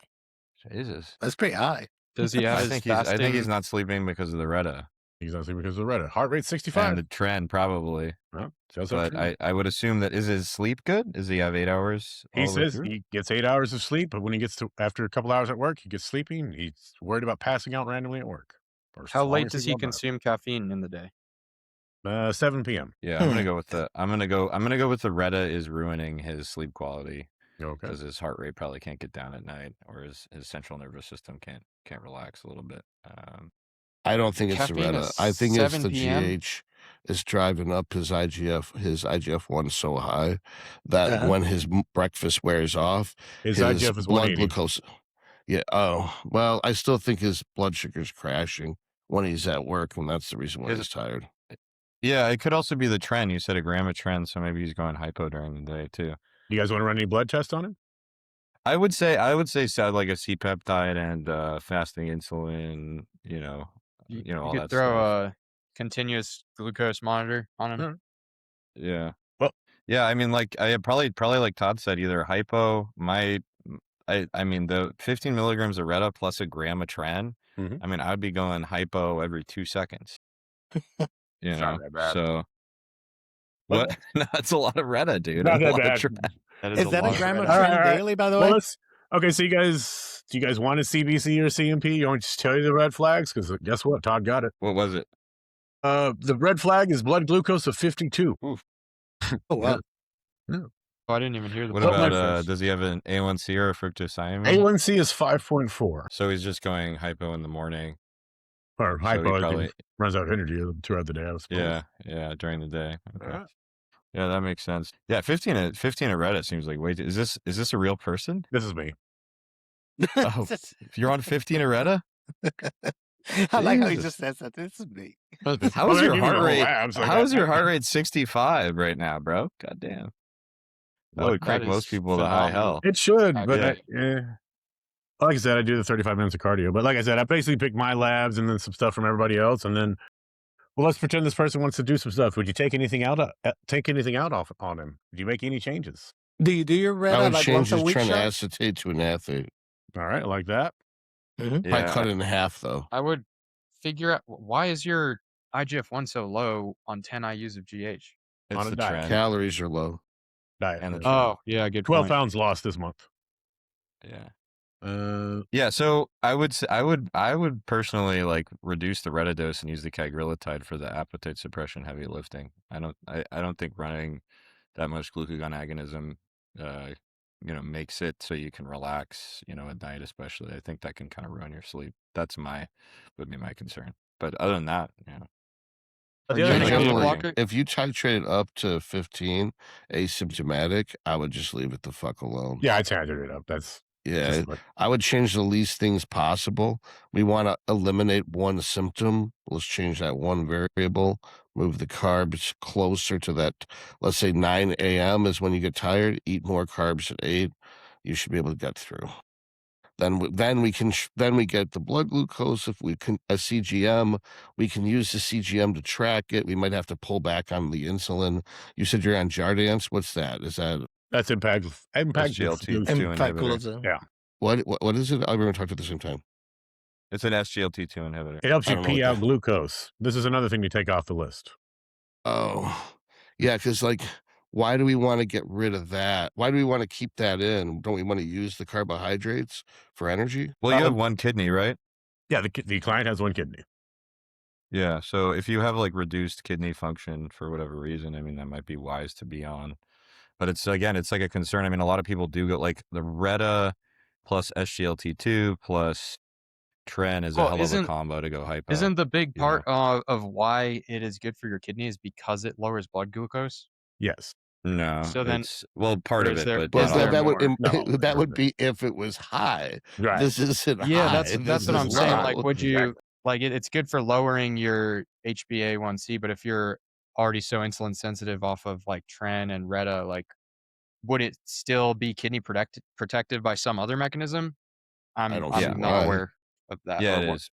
Jesus. That's pretty high. Does he have I his think fasting? he's not sleeping because of the Retta. He's not sleeping because of the Retta. Heart rate 65. And the trend, probably. Well, but I would assume that is his sleep good? Does he have 8 hours? He says he gets 8 hours of sleep, but when he gets to after a couple hours at work, he gets sleepy. And he's worried about passing out randomly at work. How late does he consume caffeine in the day? 7 p.m. Yeah, I'm gonna go with the Retta is ruining his sleep quality. Okay. Because his heart rate probably can't get down at night, or his central nervous system can't relax a little bit. I don't think it's the Retta. I think it's the GH is driving up his IGF-1 so high that when his breakfast wears off, his IGF is blood glucose. Yeah. Oh, well, I still think his blood sugar's crashing when he's at work, and that's the reason why he's tired. Yeah, it could also be the trend. You said a gram of trend, so maybe he's going hypo during the day too. You guys want to run any blood tests on him? I would say like a C-peptide and fasting insulin. You You all could that throw stuff. a continuous glucose monitor on him. Sure. Yeah. Well, yeah. I mean, like I probably like Todd said, either hypo. I mean, the 15 milligrams of Retta plus a gram of Tren. Mhm. I mean, I'd be going hypo every 2 seconds. It's not that bad. So what? No, it's a lot of Retta, dude. Not that bad. Is that a gram of Tren daily, by the way? Well, okay, so do you guys want a CBC or CMP? You want me to just tell you the red flags? Because guess what? Todd got it. What was it? The red flag is blood glucose of 52. Oof. Oh, wow. Yeah. Oh, I didn't even hear the. What blood about glucose. does he have an A1C or a fructosine? A1C is 5.4. So he's just going hypo in the morning. Or So hypo, he probably runs out of energy throughout the day, I suppose. yeah during the day. Okay. Alright. Yeah, that makes sense. Yeah, 15 at Reddit seems like way too. Is this a real person? This is me. Oh, you're on 15 at Reddit? I like how he Jesus. just says that. This is me. How is your heart rate? Labs, like How is your that. heart rate 65 right now, bro? God damn. That would crank That most is people to high phenomenal. hell. It should, Yeah. but like I said, I do the 35 minutes of cardio. But like I said, I basically pick my labs and then some stuff from everybody else, and then, well, let's pretend this person wants to do some stuff. Would you take anything out off on him? Do you make any changes? Do you do your I Retta would like change once a his week Tren shot? acetate to an athlete. All right, like that. Mm-hmm. I cut it in half though. I would figure out why is your IGF-1 so low on 10 IUs of GH. It's On a the diet. trend. Calories are low. Diet. And the Yeah. trend. Oh, yeah, good 12 point. pounds lost this month. Yeah. Yeah, so I would personally like reduce the Retta dose and use the cagrilintide for the appetite suppression heavy lifting. I don't think running that much glucagon agonism makes it so you can relax, at night especially. I think that can kind of ruin your sleep. Would be my concern. But other than that, But Are the you other on a thing beta is, blocker? If you titrate it up to 15 asymptomatic, I would just leave it the fuck alone. yeah, I titrated it up. That's Yeah, just I would change the least things possible. We want to eliminate one symptom. Let's change that one variable. Move the carbs closer to that. Let's say 9 a.m. is when you get tired. Eat more carbs at 8. You should be able to get through. Then we get the blood glucose. If we can a CGM, we can use the CGM to track it. We might have to pull back on the insulin. You said you're on Jardiance. What's that? Is that that's impact SGLT2 Impact inhibitor. Yeah, what is it? Everyone talked at the same time. It's an SGLT2 inhibitor. it helps I you don't know what pee out that- glucose. This is another thing to take off the list. Oh, yeah, because why do we want to get rid of that? Why do we want to keep that in? Don't we want to use the carbohydrates for energy? Well, you have one kidney, right? Yeah, the client has one kidney. Yeah, so if you have like reduced kidney function for whatever reason, I mean, that might be wise to be on. But it's like a concern. I mean, a lot of people do go like the Retta plus SGLT2 plus Tren is a hell of a combo to go hype out. Isn't the big part of why it is good for your kidneys because it lowers blood glucose? Yes. No. So then- it's part or of is it, there- but is not there all. that would more? No, that would be if it was high. Right. This isn't Yeah, high. that's This what I'm is saying. low. Like, would you like it's good for lowering your HbA1c, but if you're already so insulin sensitive off of like Tren and Retta, like, would it still be kidney protective by some other mechanism? I don't I'm see not why. aware of that. Yeah, or it what- is.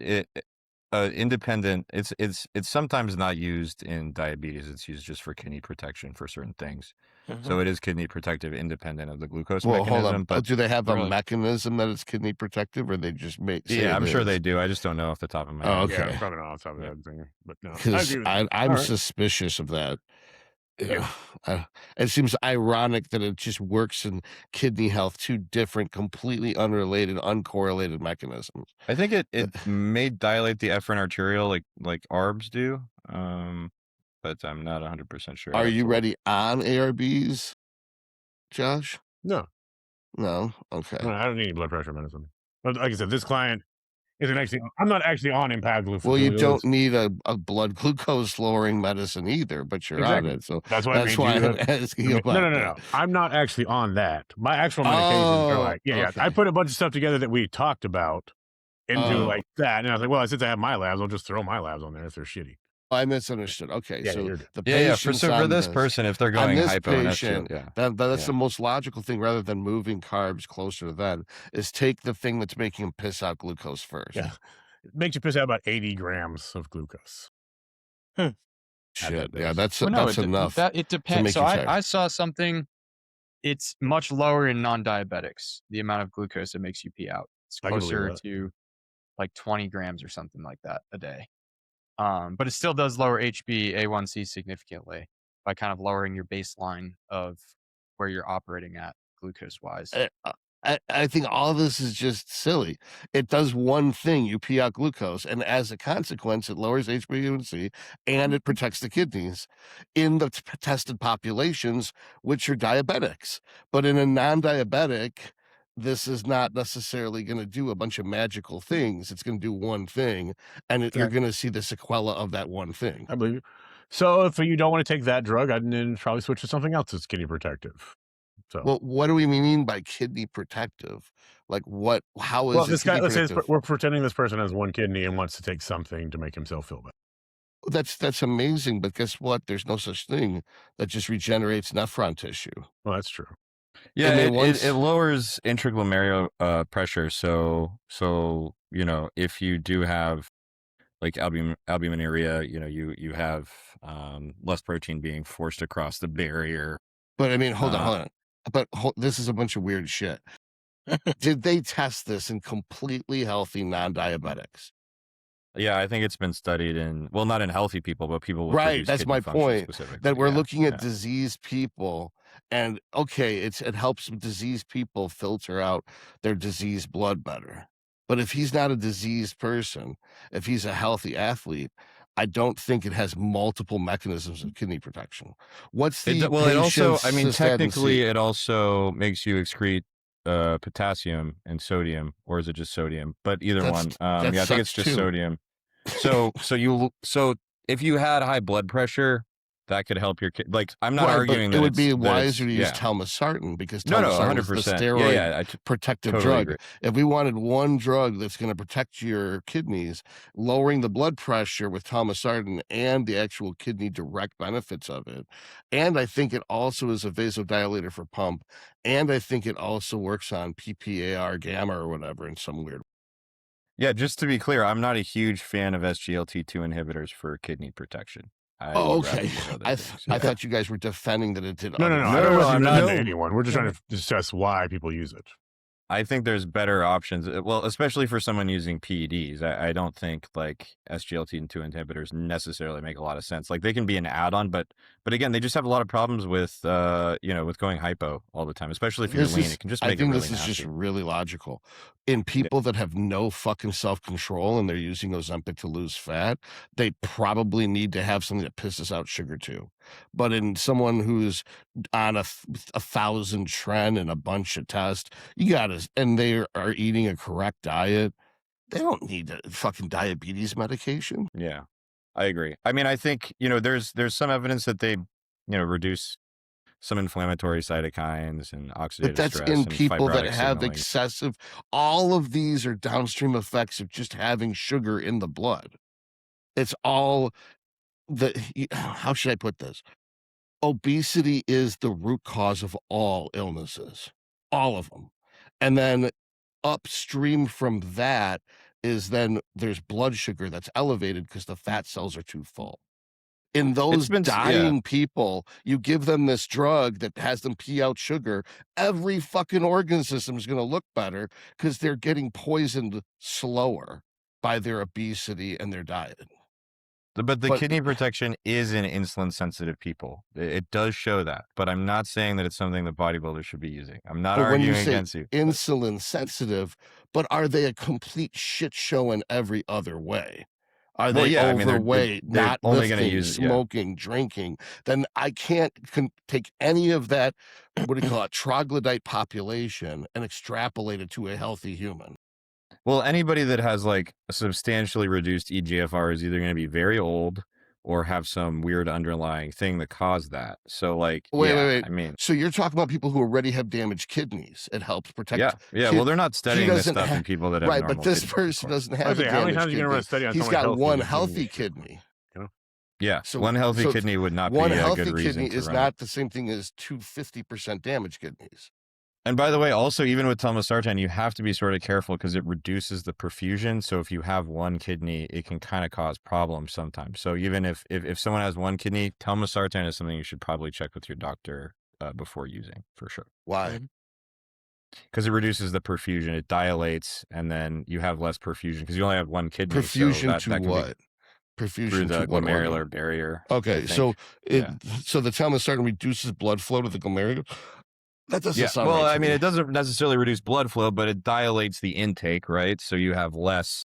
It independent. It's sometimes not used in diabetes. It's used just for kidney protection for certain things. So it is kidney protective, independent of the glucose Well, mechanism. hold on. But Do they have a Really? mechanism that is kidney protective, or they just say yeah, it I'm sure is? they do. I just don't know off the top of my Oh, head. okay. Yeah, probably not off the top of that thing, but no. I Because agree with I'm you. All right. suspicious of that. Yeah. It seems ironic that it just works in kidney health, two different, completely unrelated, uncorrelated mechanisms. I think it may dilate the efferent arteriole like ARBs do, but I'm not 100% sure. Are you ready on ARBs, Josh? No, No? Okay. I don't need any blood pressure medicine. But like I said, this client isn't actually. I'm not actually on impact glucose. Well, you don't need a blood glucose lowering medicine either, but you're Exactly. on it. So That's why I'm asking you about No. that. I'm not actually on that. My actual medications are like, yeah. okay. I put a bunch of stuff together that we talked about into Oh. like that, and I was like, well, since I have my labs, I'll just throw my labs on there if they're shitty. I misunderstood. Okay, Yeah, so you're good. the Yeah. patients For on this person, if they're on going this hypo and patient, yeah. that's Yeah. the most logical thing rather than moving carbs closer to that is take the thing that's making them piss out glucose first. Yeah. It makes you piss out about 80 grams of glucose. Shit. that Yeah, dose. that's enough. It depends. make So you tired. I saw something. It's much lower in non-diabetics. The amount of glucose it makes you pee out. It's I can believe closer that. to like 20 grams or something like that a day. But it still does lower HbA1c significantly by kind of lowering your baseline of where you're operating at glucose wise. I think all this is just silly. It does one thing: you pee out glucose, and as a consequence, it lowers HbA1c and it protects the kidneys in the tested populations, which are diabetics. But in a non-diabetic, this is not necessarily going to do a bunch of magical things. It's going to do one thing, and you're going to see the sequela of that one thing. I believe you. So if you don't want to take that drug, I'd then probably switch to something else that's kidney protective. So Well, what do we mean by kidney protective? Like what? How is well, it this guy, kidney let's say protective? we're pretending this person has one kidney and wants to take something to make himself feel better. That's amazing, but guess what? There's no such thing that just regenerates nephron tissue. Well, that's true. Yeah, I mean, it lowers intraglomerular pressure. So if you do have like albuminuria, you have less protein being forced across the barrier. But I mean, hold on. But this is a bunch of weird shit. Did they test this in completely healthy non-diabetics? Yeah, I think it's been studied not in healthy people, but people with Right, reduced that's kidney my function point, specifically. that we're Yeah, looking at yeah. diseased people And okay, it helps diseased people filter out their diseased blood better. But if he's not a diseased person, if he's a healthy athlete, I don't think it has multiple mechanisms of kidney protection. What's the Well, it also, patient's I mean, cystatin technically, C? it also makes you excrete potassium and sodium, or is it just sodium? But either That's one. that Yeah, I think it's sucks just too. sodium. So if you had high blood pressure, that could help your kid. Like, I'm not Right, arguing but that it would be that wiser to use yeah. telmisartan because No, telmisartan is the 100%. steroid Yeah, protective totally drug. agree. If we wanted one drug that's going to protect your kidneys, lowering the blood pressure with telmisartan and the actual kidney direct benefits of it, and I think it also is a vasodilator for pump, and I think it also works on PPAR gamma or whatever in some weird. Yeah, just to be clear, I'm not a huge fan of SGLT2 inhibitors for kidney protection. I Oh, would rather okay. use other I things. I Yeah. thought you guys were defending that it did. No, other I things. don't I'm recommend not. it to anyone. We're just trying to discuss why people use it. I think there's better options. Well, especially for someone using PEDs. I don't think like SGLT2 inhibitors necessarily make a lot of sense. Like they can be an add-on, but again, they just have a lot of problems with with going hypo all the time, especially if you're lean. It can just I make it think really this is nasty. just really logical. In people that have no fucking self-control and they're using Ozempic to lose fat, they probably need to have something that pisses out sugar too. But in someone who's on a 1,000 tren and a bunch of tests, and they are eating a correct diet, they don't need a fucking diabetes medication. Yeah, I agree. I mean, I think, there's some evidence that they, reduce some inflammatory cytokines and But oxidative that's stress in and people that fibrotic have signaling. excessive, all of these are downstream effects of just having sugar in the blood. It's all how should I put this? Obesity is the root cause of all illnesses, all of them. And then upstream from that is then there's blood sugar that's elevated because the fat cells are too full. In those dying people, you give them this drug that has them pee out sugar, every fucking organ system is going to look better because they're getting poisoned slower by their obesity and their diet. But the kidney protection is in insulin sensitive people. It does show that, but I'm not saying that it's something that bodybuilders should be using. I'm not arguing against you. Insulin sensitive, but are they a complete shit show in every other way? Are they overweight, they're not only going to lifting, use smoking, drinking? Then I can't take any of that, what do you call it, troglodyte population and extrapolate it to a healthy human. Well, anybody that has like a substantially reduced EGFR is either going to be very old or have some weird underlying thing that caused that. So like, wait. I mean, so you're talking about people who already have damaged kidneys. It helps protect. Yeah. Well, they're not studying this stuff in people that have right, normal but this kidneys, person doesn't have a damaged how many times are kidney. you going to run a study on He's someone got one healthy healthy kidney. Yeah, So one healthy kidney would not be a good reason. One healthy kidney is run not the same thing as 250% damaged kidneys. And by the way, also, even with telmisartan, you have to be sort of careful because it reduces the perfusion. So if you have one kidney, it can kind of cause problems sometimes. So even if someone has one kidney, telmisartan is something you should probably check with your doctor before using, for sure. Why? Because it reduces the perfusion. It dilates, and then you have less perfusion because you only have one kidney. Perfusion so to what? Perfusion through the to what glomerular organ? barrier. Okay, so so the telmisartan reduces blood flow to the glomerular. That doesn't sound right. Well, I to mean, me. it doesn't necessarily reduce blood flow, but it dilates the intake, right? So you have less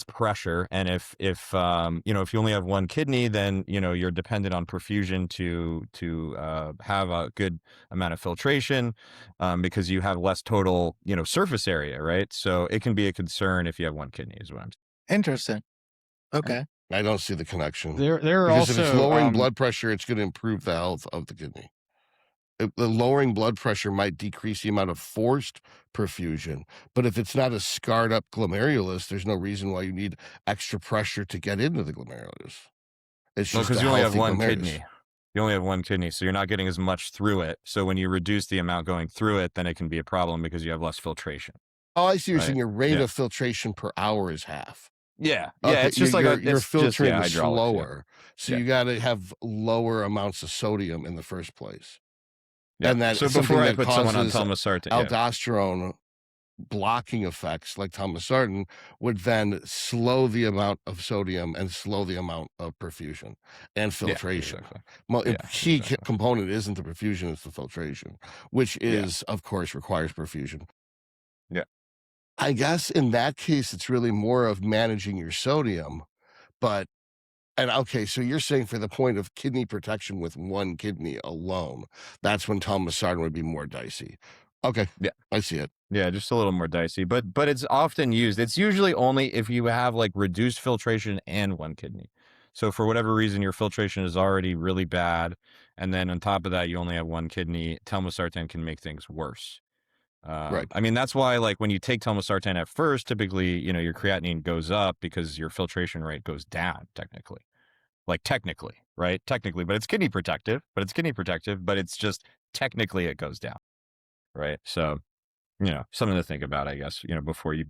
pressure. And if you only have one kidney, then you're dependent on perfusion to have a good amount of filtration, because you have less total surface area, right? So it can be a concern if you have one kidney, is what I'm saying. Interesting. Okay. I don't see the connection. There are because also if it's lowering blood pressure, it's going to improve the health of the kidney. The lowering blood pressure might decrease the amount of forced perfusion, but if it's not a scarred up glomerulus, there's no reason why you need extra pressure to get into the glomerulus. It's just because a you only have healthy one glomerulus. kidney. You only have one kidney, so you're not getting as much through it. So when you reduce the amount going through it, then it can be a problem because you have less filtration. Oh, I see. You're saying Right. your rate Yeah. of filtration per hour is half. Yeah, Okay, it's just you're filtering hydraulics, slower, so Yeah. you got to have lower amounts of sodium in the first place. Yeah. And that So something before I that put someone on causes telmisartan, aldosterone blocking effects like Thomasartan would then slow the amount of sodium and slow the amount of perfusion and filtration. Key component isn't the perfusion, it's the filtration, which is, of course, requires perfusion. Yeah. I guess in that case, it's really more of managing your sodium, but okay, so you're saying for the point of kidney protection with one kidney alone, that's when Thomasartan would be more dicey. Okay. Yeah. I see it. Yeah, just a little more dicey, but it's often used. It's usually only if you have like reduced filtration and one kidney. So for whatever reason, your filtration is already really bad, and then on top of that, you only have one kidney. Telmisartan can make things worse. Right. I mean, that's why like when you take telmisartan at first, typically, you know, your creatinine goes up because your filtration rate goes down technically. Like technically, right? Technically, but it's kidney protective, but it's just technically it goes down. Right. So, you know, something to think about, I guess, you know, before, you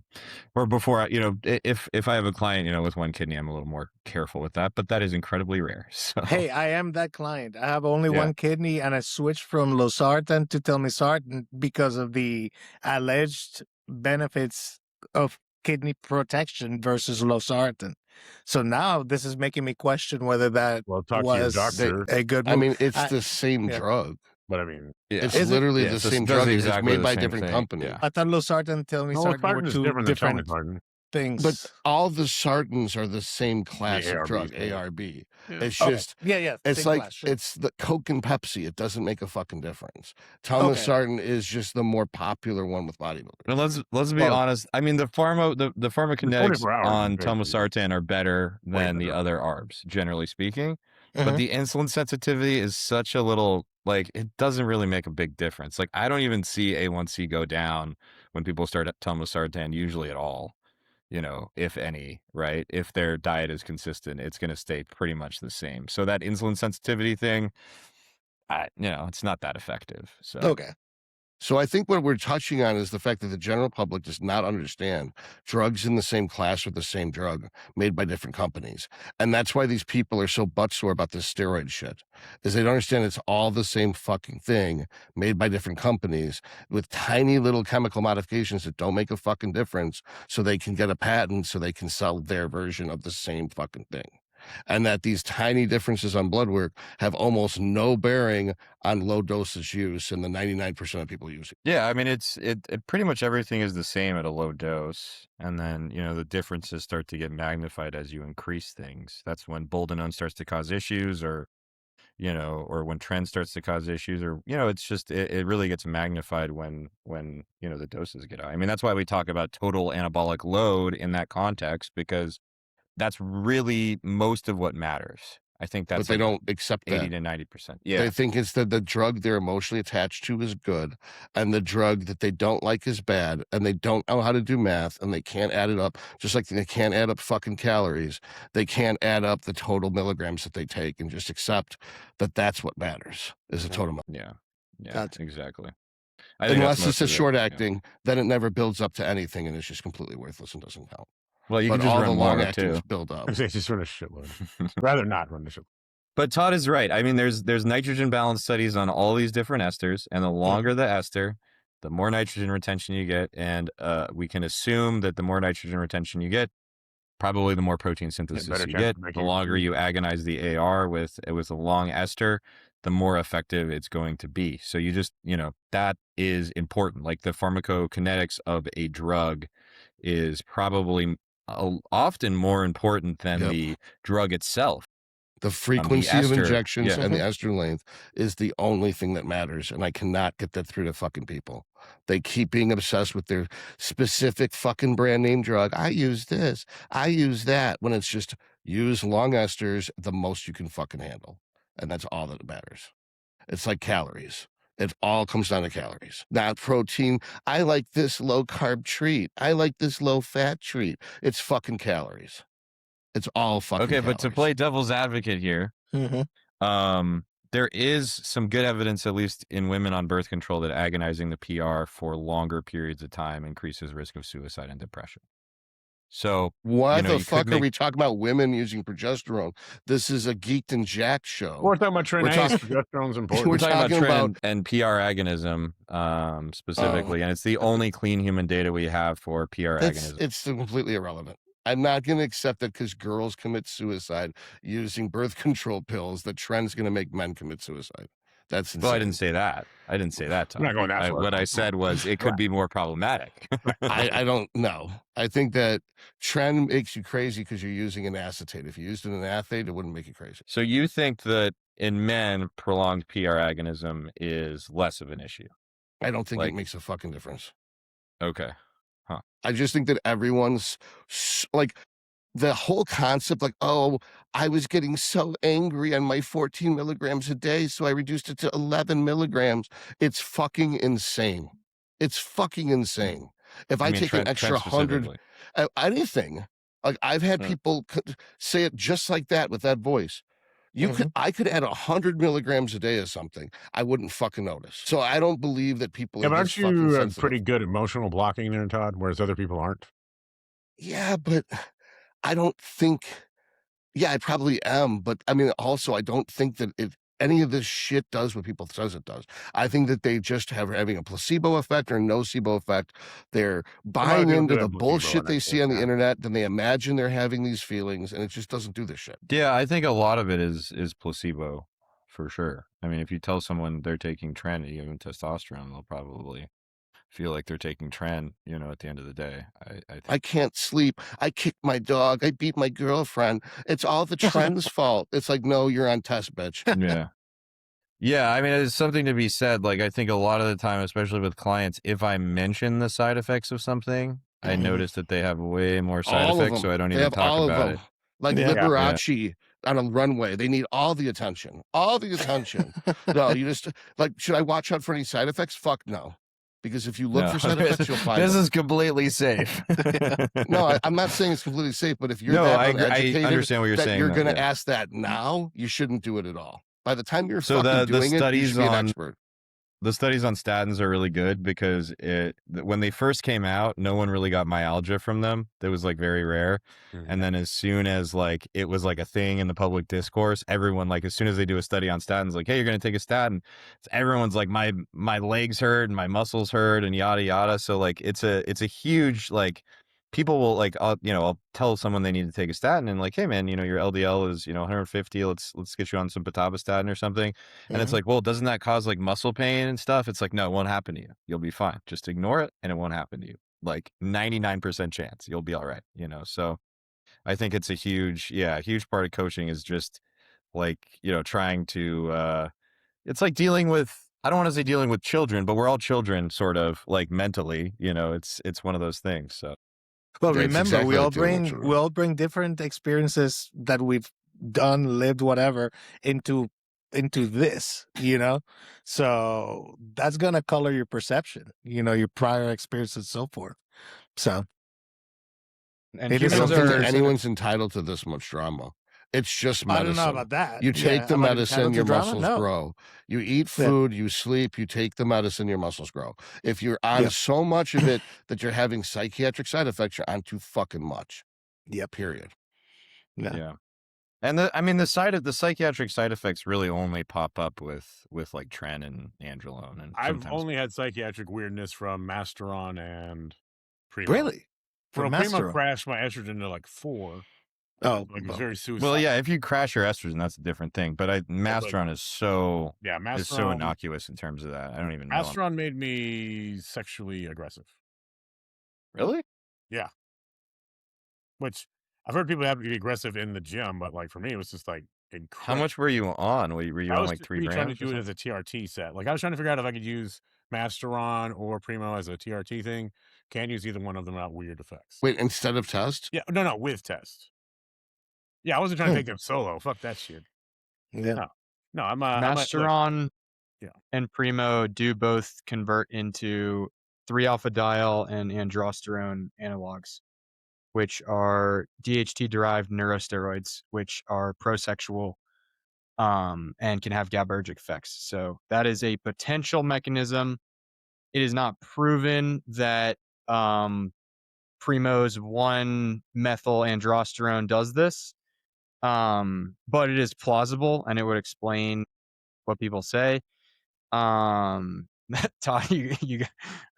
know, if I have a client, you know, with one kidney, I'm a little more careful with that, but that is incredibly rare. So, hey, I am that client. I have only one kidney, and I switched from losartan to telmisartan because of the alleged benefits of kidney protection versus losartan. So now this is making me question whether that was a good move. I mean, it's the same drug. But I mean, it's literally the same drug. Exactly it's made by different companies. I thought losartan and telmisartan were two different things. But all the sartans are the same class of drug, ARB. It's just, it's like, it's the Coke and Pepsi. It doesn't make a fucking difference. Telmisartan is just the more popular one with bodybuilders. And let's be honest. I mean, the pharmacokinetics on telmisartan are better than the other ARBs, generally speaking. But the insulin sensitivity is such a little, like, it doesn't really make a big difference. Like, I don't even see A1C go down when people start telmisartan usually at all. You know, if any, right? If their diet is consistent, it's going to stay pretty much the same. So that insulin sensitivity thing, you know, it's not that effective. So okay. So I think what we're touching on is the fact that the general public does not understand drugs in the same class are the same drug made by different companies. And that's why these people are so buttsore about this steroid shit, is they don't understand it's all the same fucking thing made by different companies with tiny little chemical modifications that don't make a fucking difference, so they can get a patent so they can sell their version of the same fucking thing. And that these tiny differences on blood work have almost no bearing on low dosage use, and the 99% of people use it. Yeah, I mean, it pretty much everything is the same at a low dose, and then, you know, the differences start to get magnified as you increase things. That's when boldenone starts to cause issues, or, you know, or when trend starts to cause issues, or, you know, it's just, it really gets magnified when, you know, the doses get high. I mean, that's why we talk about total anabolic load in that context, because that's really most of what matters. I think that's, but they don't accept 80 that. to 90%. Yeah. They think it's that the drug they're emotionally attached to is good, and the drug that they don't like is bad, and they don't know how to do math, and they can't add it up. Just like they can't add up fucking calories, they can't add up the total milligrams that they take, and just accept that that's what matters is a total. Yeah. That's exactly. Unless it's a short acting, then it never builds up to anything, and it's just completely worthless and doesn't count. Well, you can just run long actings build up. They just run a shitload. Rather not run a shitload. But Todd is right. I mean, there's nitrogen balance studies on all these different esters, and the longer the ester, the more nitrogen retention you get, and we can assume that the more nitrogen retention you get, probably the more protein synthesis you get. The longer you agonize the AR with a long ester, the more effective it's going to be. So you just, you know, that is important. Like the pharmacokinetics of a drug is probably often more important than the drug itself. The frequency of injections and the ester length is the only thing that matters, and I cannot get that through to fucking people. They keep being obsessed with their specific fucking brand name drug. I use this, I use that, when it's just use long esters the most you can fucking handle, and that's all that matters. It's like calories. It all comes down to calories, not protein. I like this low carb treat. I like this low fat treat. It's fucking calories. It's all fucking calories. But to play devil's advocate here, there is some good evidence, at least in women on birth control, that agonizing the PR for longer periods of time increases risk of suicide and depression. So Why the you fuck could are we make talking about women using progesterone? This is a Geeked and Jacked show. We're talking about We're tren. talking- Progesterone's important. we're talking about talking about- tren and PR agonism specifically, and it's the only clean human data we have for PR agonism. It's completely irrelevant. I'm not going to accept that because girls commit suicide using birth control pills, the trend's going to make men commit suicide. That's insane. Well, I didn't say that. I didn't say that, Tom. I'm not going that far. What I said was it could be more problematic. I don't know. I think that trend makes you crazy because you're using an acetate. If you used it in an athlete, it wouldn't make you crazy. So you think that in men, prolonged PR agonism is less of an issue? I don't think it makes a fucking difference. Okay. I just think that everyone's like the whole concept, like, oh, I was getting so angry on my 14 milligrams a day, so I reduced it to 11 milligrams. It's fucking insane. It's fucking insane. If I take an extra 100, anything, like I've had people say it just like that with that voice. I could add 100 milligrams a day of something. I wouldn't fucking notice. So I don't believe that people. Yeah, are but this aren't fucking you sensitive. pretty good at emotional blocking there, Todd? Whereas other people aren't. Yeah, but I don't think. Yeah, I probably am, but I mean, also, I don't think that any of this shit does what people says it does. I think that they just having a placebo effect or nocebo effect. They're buying into the bullshit they see on the internet, then they imagine they're having these feelings, and it just doesn't do this shit. Yeah, I think a lot of it is placebo, for sure. I mean, if you tell someone they're taking tren and you give them testosterone, they'll probably feel like they're taking tren, at the end of the day. I can't sleep. I kicked my dog. I beat my girlfriend. It's all the tren's fault. It's like, no, you're on test, bitch. Yeah. Yeah, I mean, it's something to be said. Like, I think a lot of the time, especially with clients, if I mention the side effects of something, I notice that they have way more side effects, so I don't even talk about it. Like Liberace on a runway. They need all the attention. All the attention. No, you just, like, should I watch out for any side effects? Fuck no. Because if you look for side effects, you'll find this them. is completely safe. No, I'm not saying it's completely safe, but if you're I understand what you're saying. You're going to ask that now, you shouldn't do it at all. By the time you're doing it, you should be an expert. The studies on statins are really good because when they first came out, no one really got myalgia from them. That was like very rare. And then as soon as like it was like a thing in the public discourse, everyone, like, as soon as they do a study on statins, like, hey, you're going to take a statin, everyone's like, my legs hurt and my muscles hurt and yada yada. So like it's a huge, like, people will, like, I'll tell someone they need to take a statin and like, hey man, your LDL is 150. Let's get you on some pitavastatin or something. And it's like, well, doesn't that cause like muscle pain and stuff? It's like, no, it won't happen to you. You'll be fine. Just ignore it and it won't happen to you. Like 99% chance you'll be all right. So I think it's a huge part of coaching is just like, trying to it's like dealing with, I don't want to say dealing with children, but we're all children sort of, like, mentally. It's one of those things. So well, remember, we all bring different experiences that we've done, lived, whatever, into this, so that's gonna color your perception, your prior experience and so forth. So and it is something that anyone's entitled to this much drama. It's just medicine. I don't know about that. You take the medicine, your muscles grow. You eat food, you sleep, you take the medicine, your muscles grow. If you're on so much of it that you're having psychiatric side effects, you're on too fucking much. Yeah, period. Yeah. And the psychiatric side effects really only pop up with like tren and androlone. And I've only had psychiatric weirdness from Masteron and Primo. Really? From Primo crashed my estrogen to like 4. Oh, like it was very suicidal. Well, yeah, if you crash your estrogen, that's a different thing. But Masteron is so innocuous in terms of that. I don't even know. Masteron made me sexually aggressive. Really? Yeah. Which I've heard people have to be aggressive in the gym, but like for me, it was just like incredible. How much were you on? Were you on like 3 grams? I was trying to do it as a TRT set. Like I was trying to figure out if I could use Masteron or Primo as a TRT thing. Can't use either one of them without weird effects. Wait, instead of test? Yeah, no, with test. Yeah, I wasn't trying to take them solo. Fuck that shit. Yeah. No, I'm Masteron and Primo do both convert into 3-alpha-diol and androsterone analogs, which are DHT-derived neurosteroids, which are prosexual and can have GABAergic effects. So that is a potential mechanism. It is not proven that primose 1-methylandrosterone does this, but it is plausible and it would explain what people say. Todd, I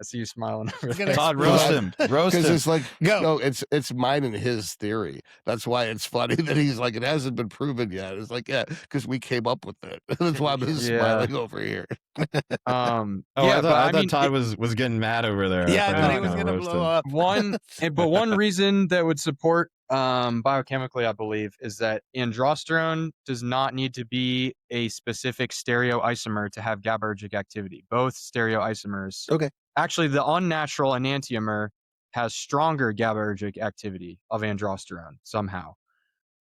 see you smiling over there. Todd, roast him. Roast Because him. it's like, Go. no, it's mine and his theory. That's why it's funny that he's like, it hasn't been proven yet. It's like, yeah, because we came up with it. That's why I'm just smiling over here. Oh, yeah, I thought Todd was getting mad over there. Yeah, I thought he was was gonna blow up. One reason that would support biochemically, I believe, is that androsterone does not need to be a specific stereoisomer to have GABAergic activity. Both stereoisomers. Okay. Actually, the unnatural enantiomer has stronger GABAergic activity of androsterone somehow.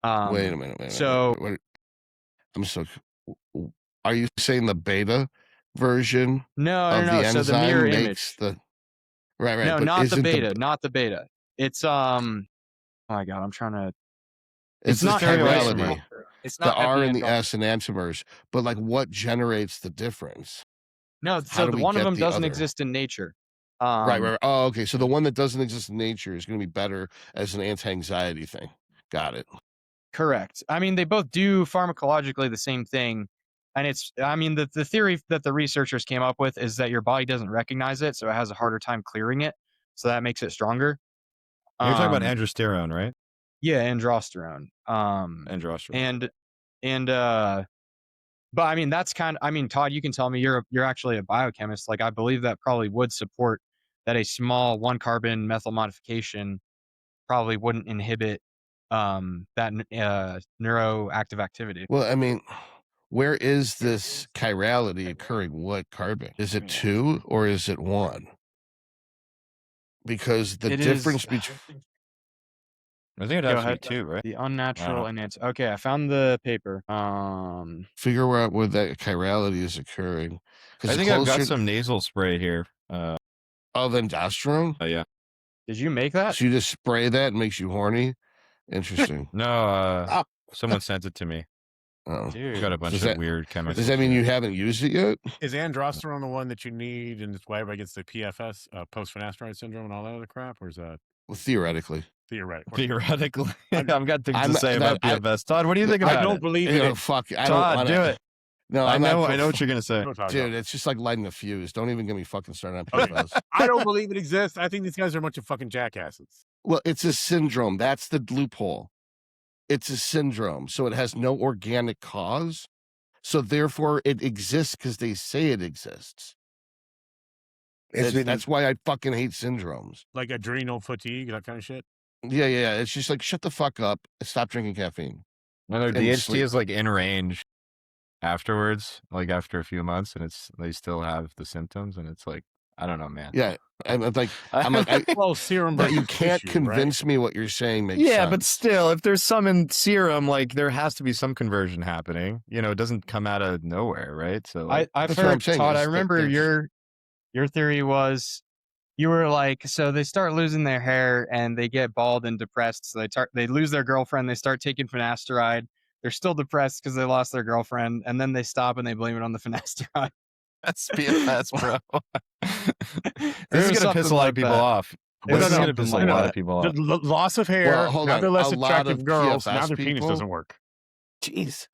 Wait a minute. So wait. I'm so. Are you saying the beta version no. of the enzyme So the mirror makes image. the right? No, but not the isn't beta. Not the beta. It's Oh my god, I'm trying to. It's not the stereoisomer. chirality. It's The not R and the epiandrosterone. S enantiomers, but like what generates the difference? No, How so do we one of get them the doesn't other? exist in nature. Right. Oh, okay. So the one that doesn't exist in nature is going to be better as an anti-anxiety thing. Got it. Correct. I mean, they both do pharmacologically the same thing. And the theory that the researchers came up with is that your body doesn't recognize it, so it has a harder time clearing it. So that makes it stronger. You're talking about androsterone, right? Yeah, androsterone. Androsterone. But I mean, that's Todd, you can tell me you're actually a biochemist. Like, I believe that probably would support that a small 1-carbon methyl modification probably wouldn't inhibit that neuroactive activity. Well, I mean, where is this chirality occurring? What carbon? Is it 2 or is it 1? Because the difference between I think it has to be 2, right? The unnatural enantiomer. Okay, I found the paper. Figure out where that chirality is occurring. I think I've got some nasal spray here. Of androsterone? Oh yeah. Did you make that? So you just spray that and makes you horny? Interesting. No, someone sent it to me. Oh, Dude, got a bunch of weird chemicals. Does that mean you haven't used it yet? Is androsterone the one that you need, and it's why everybody gets the PFS, post-finasteride syndrome, and all that other crap, or is that? Well, theoretically. Theoretically. I've got things to say about I- PFS. Todd, what do you think about it? I don't believe it. Fuck. I Todd, don't wanna, do it. No, I I'm know not, what you're gonna say. Dude, it's just like lighting a fuse. Don't even get me fucking started on PFS. I don't believe it exists. I think these guys are a bunch of fucking jackasses. Well, it's a syndrome. That's the loophole. It's a syndrome. So it has no organic cause. So therefore it exists because they say it exists. That's why I fucking hate syndromes. Like adrenal fatigue, that kind of shit. Yeah. It's just like, shut the fuck up. Stop drinking caffeine. No, And DHT sleep. is like in range afterwards, like after a few months, and they still have the symptoms, and it's like, I don't know, man. Yeah. I'm like, Well, serum. but you versus can't tissue, convince me what you're saying makes sense. Yeah, but still, if there's some in serum, like there has to be some conversion happening. You know, it doesn't come out of nowhere, right? So like, I've that's what I'm heard, saying Todd, is I that remember there's- your theory was you were like, so they start losing their hair and they get bald and depressed. So they lose their girlfriend. They start taking finasteride. They're still depressed because they lost their girlfriend. And then they stop and they blame it on the finasteride. that's PFS, bro. It This was is gonna piss something a lot like of people that. off. It was This is gonna something piss a like lot that. of people off. The loss of hair. Well, hold now on. they're less A lot attractive of girls. Now PFS their penis people- doesn't work. Jeez.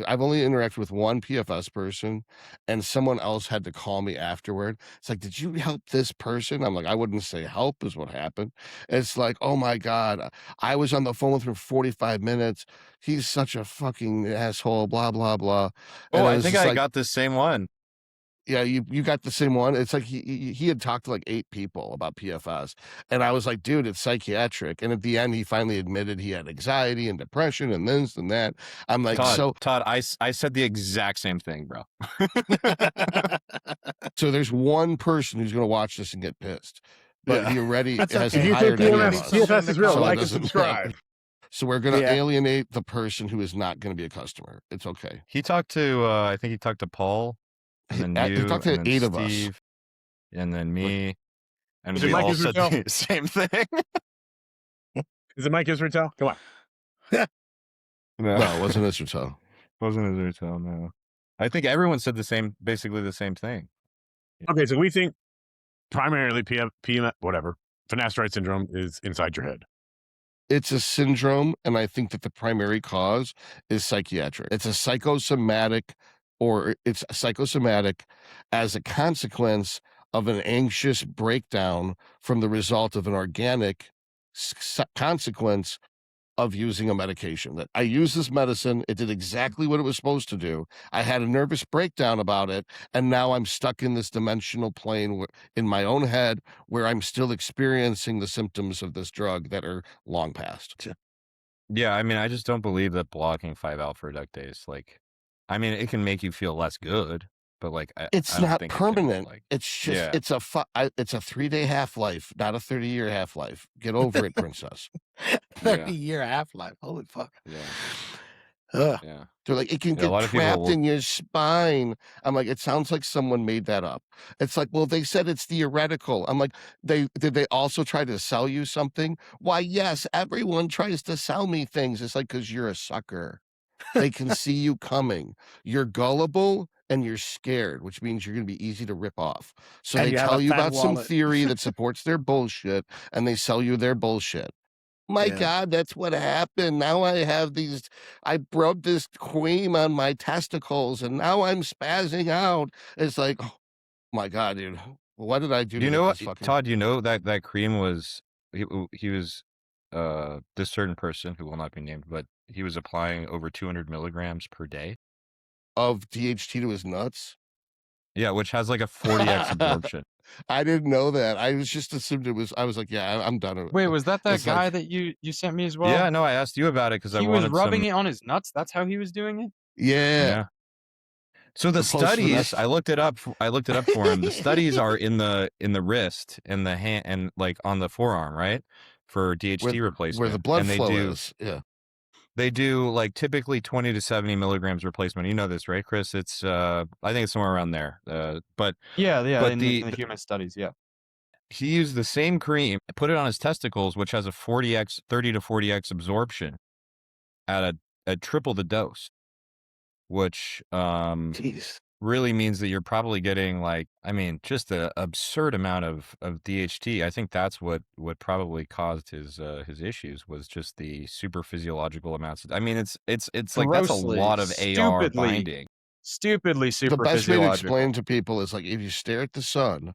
I've only interacted with one PFS person, and someone else had to call me afterward. It's like, did you help this person? I'm like, I wouldn't say help is what happened. It's like, oh my God, I was on the phone with him for 45 minutes. He's such a fucking asshole, blah, blah, blah. And Oh, I was think just I like, got the same one. yeah, you got the same one. It's like he had talked to like 8 people about PFS, and I was like, dude, it's psychiatric. And at the end, he finally admitted he had anxiety and depression and this and that. I'm like, Todd, I said the exact same thing, bro. so there's one person who's going to watch this and get pissed, but he already hasn't If you think hired any of us. PFS is real, So it like and doesn't subscribe. matter. So we're going to Yeah. alienate the person who is not going to be a customer. It's okay. He talked to, I think he talked to Paul, and then He you, talked to and then 8 of us. Steve, and then me, and Is it we Mike all said Israel? the same thing. Is it Mike Israel? Come on. No, No, it wasn't Israel. wasn't Israel. No, I think everyone said basically the same thing. Okay, so we think primarily whatever. Finasteride syndrome is inside your head. It's a syndrome, and I think that the primary cause is psychiatric. It's a psychosomatic, or it's psychosomatic as a consequence of an anxious breakdown from the result of an organic consequence of using a medication. That I used this medicine, it did exactly what it was supposed to do. I had a nervous breakdown about it, and now I'm stuck in this dimensional plane in my own head where I'm still experiencing the symptoms of this drug that are long past. Yeah, I mean, I just don't believe that blocking 5-alpha reductase, like, I mean, it can make you feel less good, but like, it's I don't not think permanent. Like, it's just, yeah. it's a 3-day half-life, not a 30-year half-life. Get over it, princess. 30-year half-life. Holy fuck. Yeah. They're like, it can Yeah, a get lot of people trapped will- in your spine. I'm like, it sounds like someone made that up. It's like, well, they said it's theoretical. I'm like, did they also try to sell you something? Why, yes, everyone tries to sell me things. It's like, because you're a sucker. They can see you coming. You're gullible and you're scared, which means you're going to be easy to rip off. So And they you have tell a you fat about some wallet. theory that supports their bullshit, and they sell you their bullshit. My Yeah. God, that's what happened. Now I have I rubbed this cream on my testicles, and now I'm spazzing out. It's like, oh my God, dude. What did I do? You know what, this fucking... Todd, you know that cream was, he was, this certain person who will not be named, but he was applying over 200 milligrams per day. Of DHT to his nuts? Yeah, which has like a 40x absorption. I didn't know that. I was just assumed it was, I was like, yeah, I'm done. Wait, was that It's guy like- that you sent me as well? Yeah, no, I asked you about it because I he was wanted rubbing some... it on his nuts. That's how he was doing it. Yeah. So the Supposed to studies, that- I looked it up for him. The studies are in the wrist, in the hand, and like on the forearm, right? For DHT replacement. Where the blood and they flow do, is. Yeah. They do like typically 20 to 70 milligrams replacement. You know this, right, Chris? It's I think it's somewhere around there. But Yeah, but in the human studies, yeah. he used the same cream, put it on his testicles, which has a 30 to 40x absorption at triple the dose, which Jeez. really means that you're probably getting like, I mean, just an absurd amount of DHT. I think that's what probably caused his issues, was just the super physiological amounts. I mean, it's like, that's a lot of AR binding. Stupidly super The best way to physiological. explain to people is like, if you stare at the sun,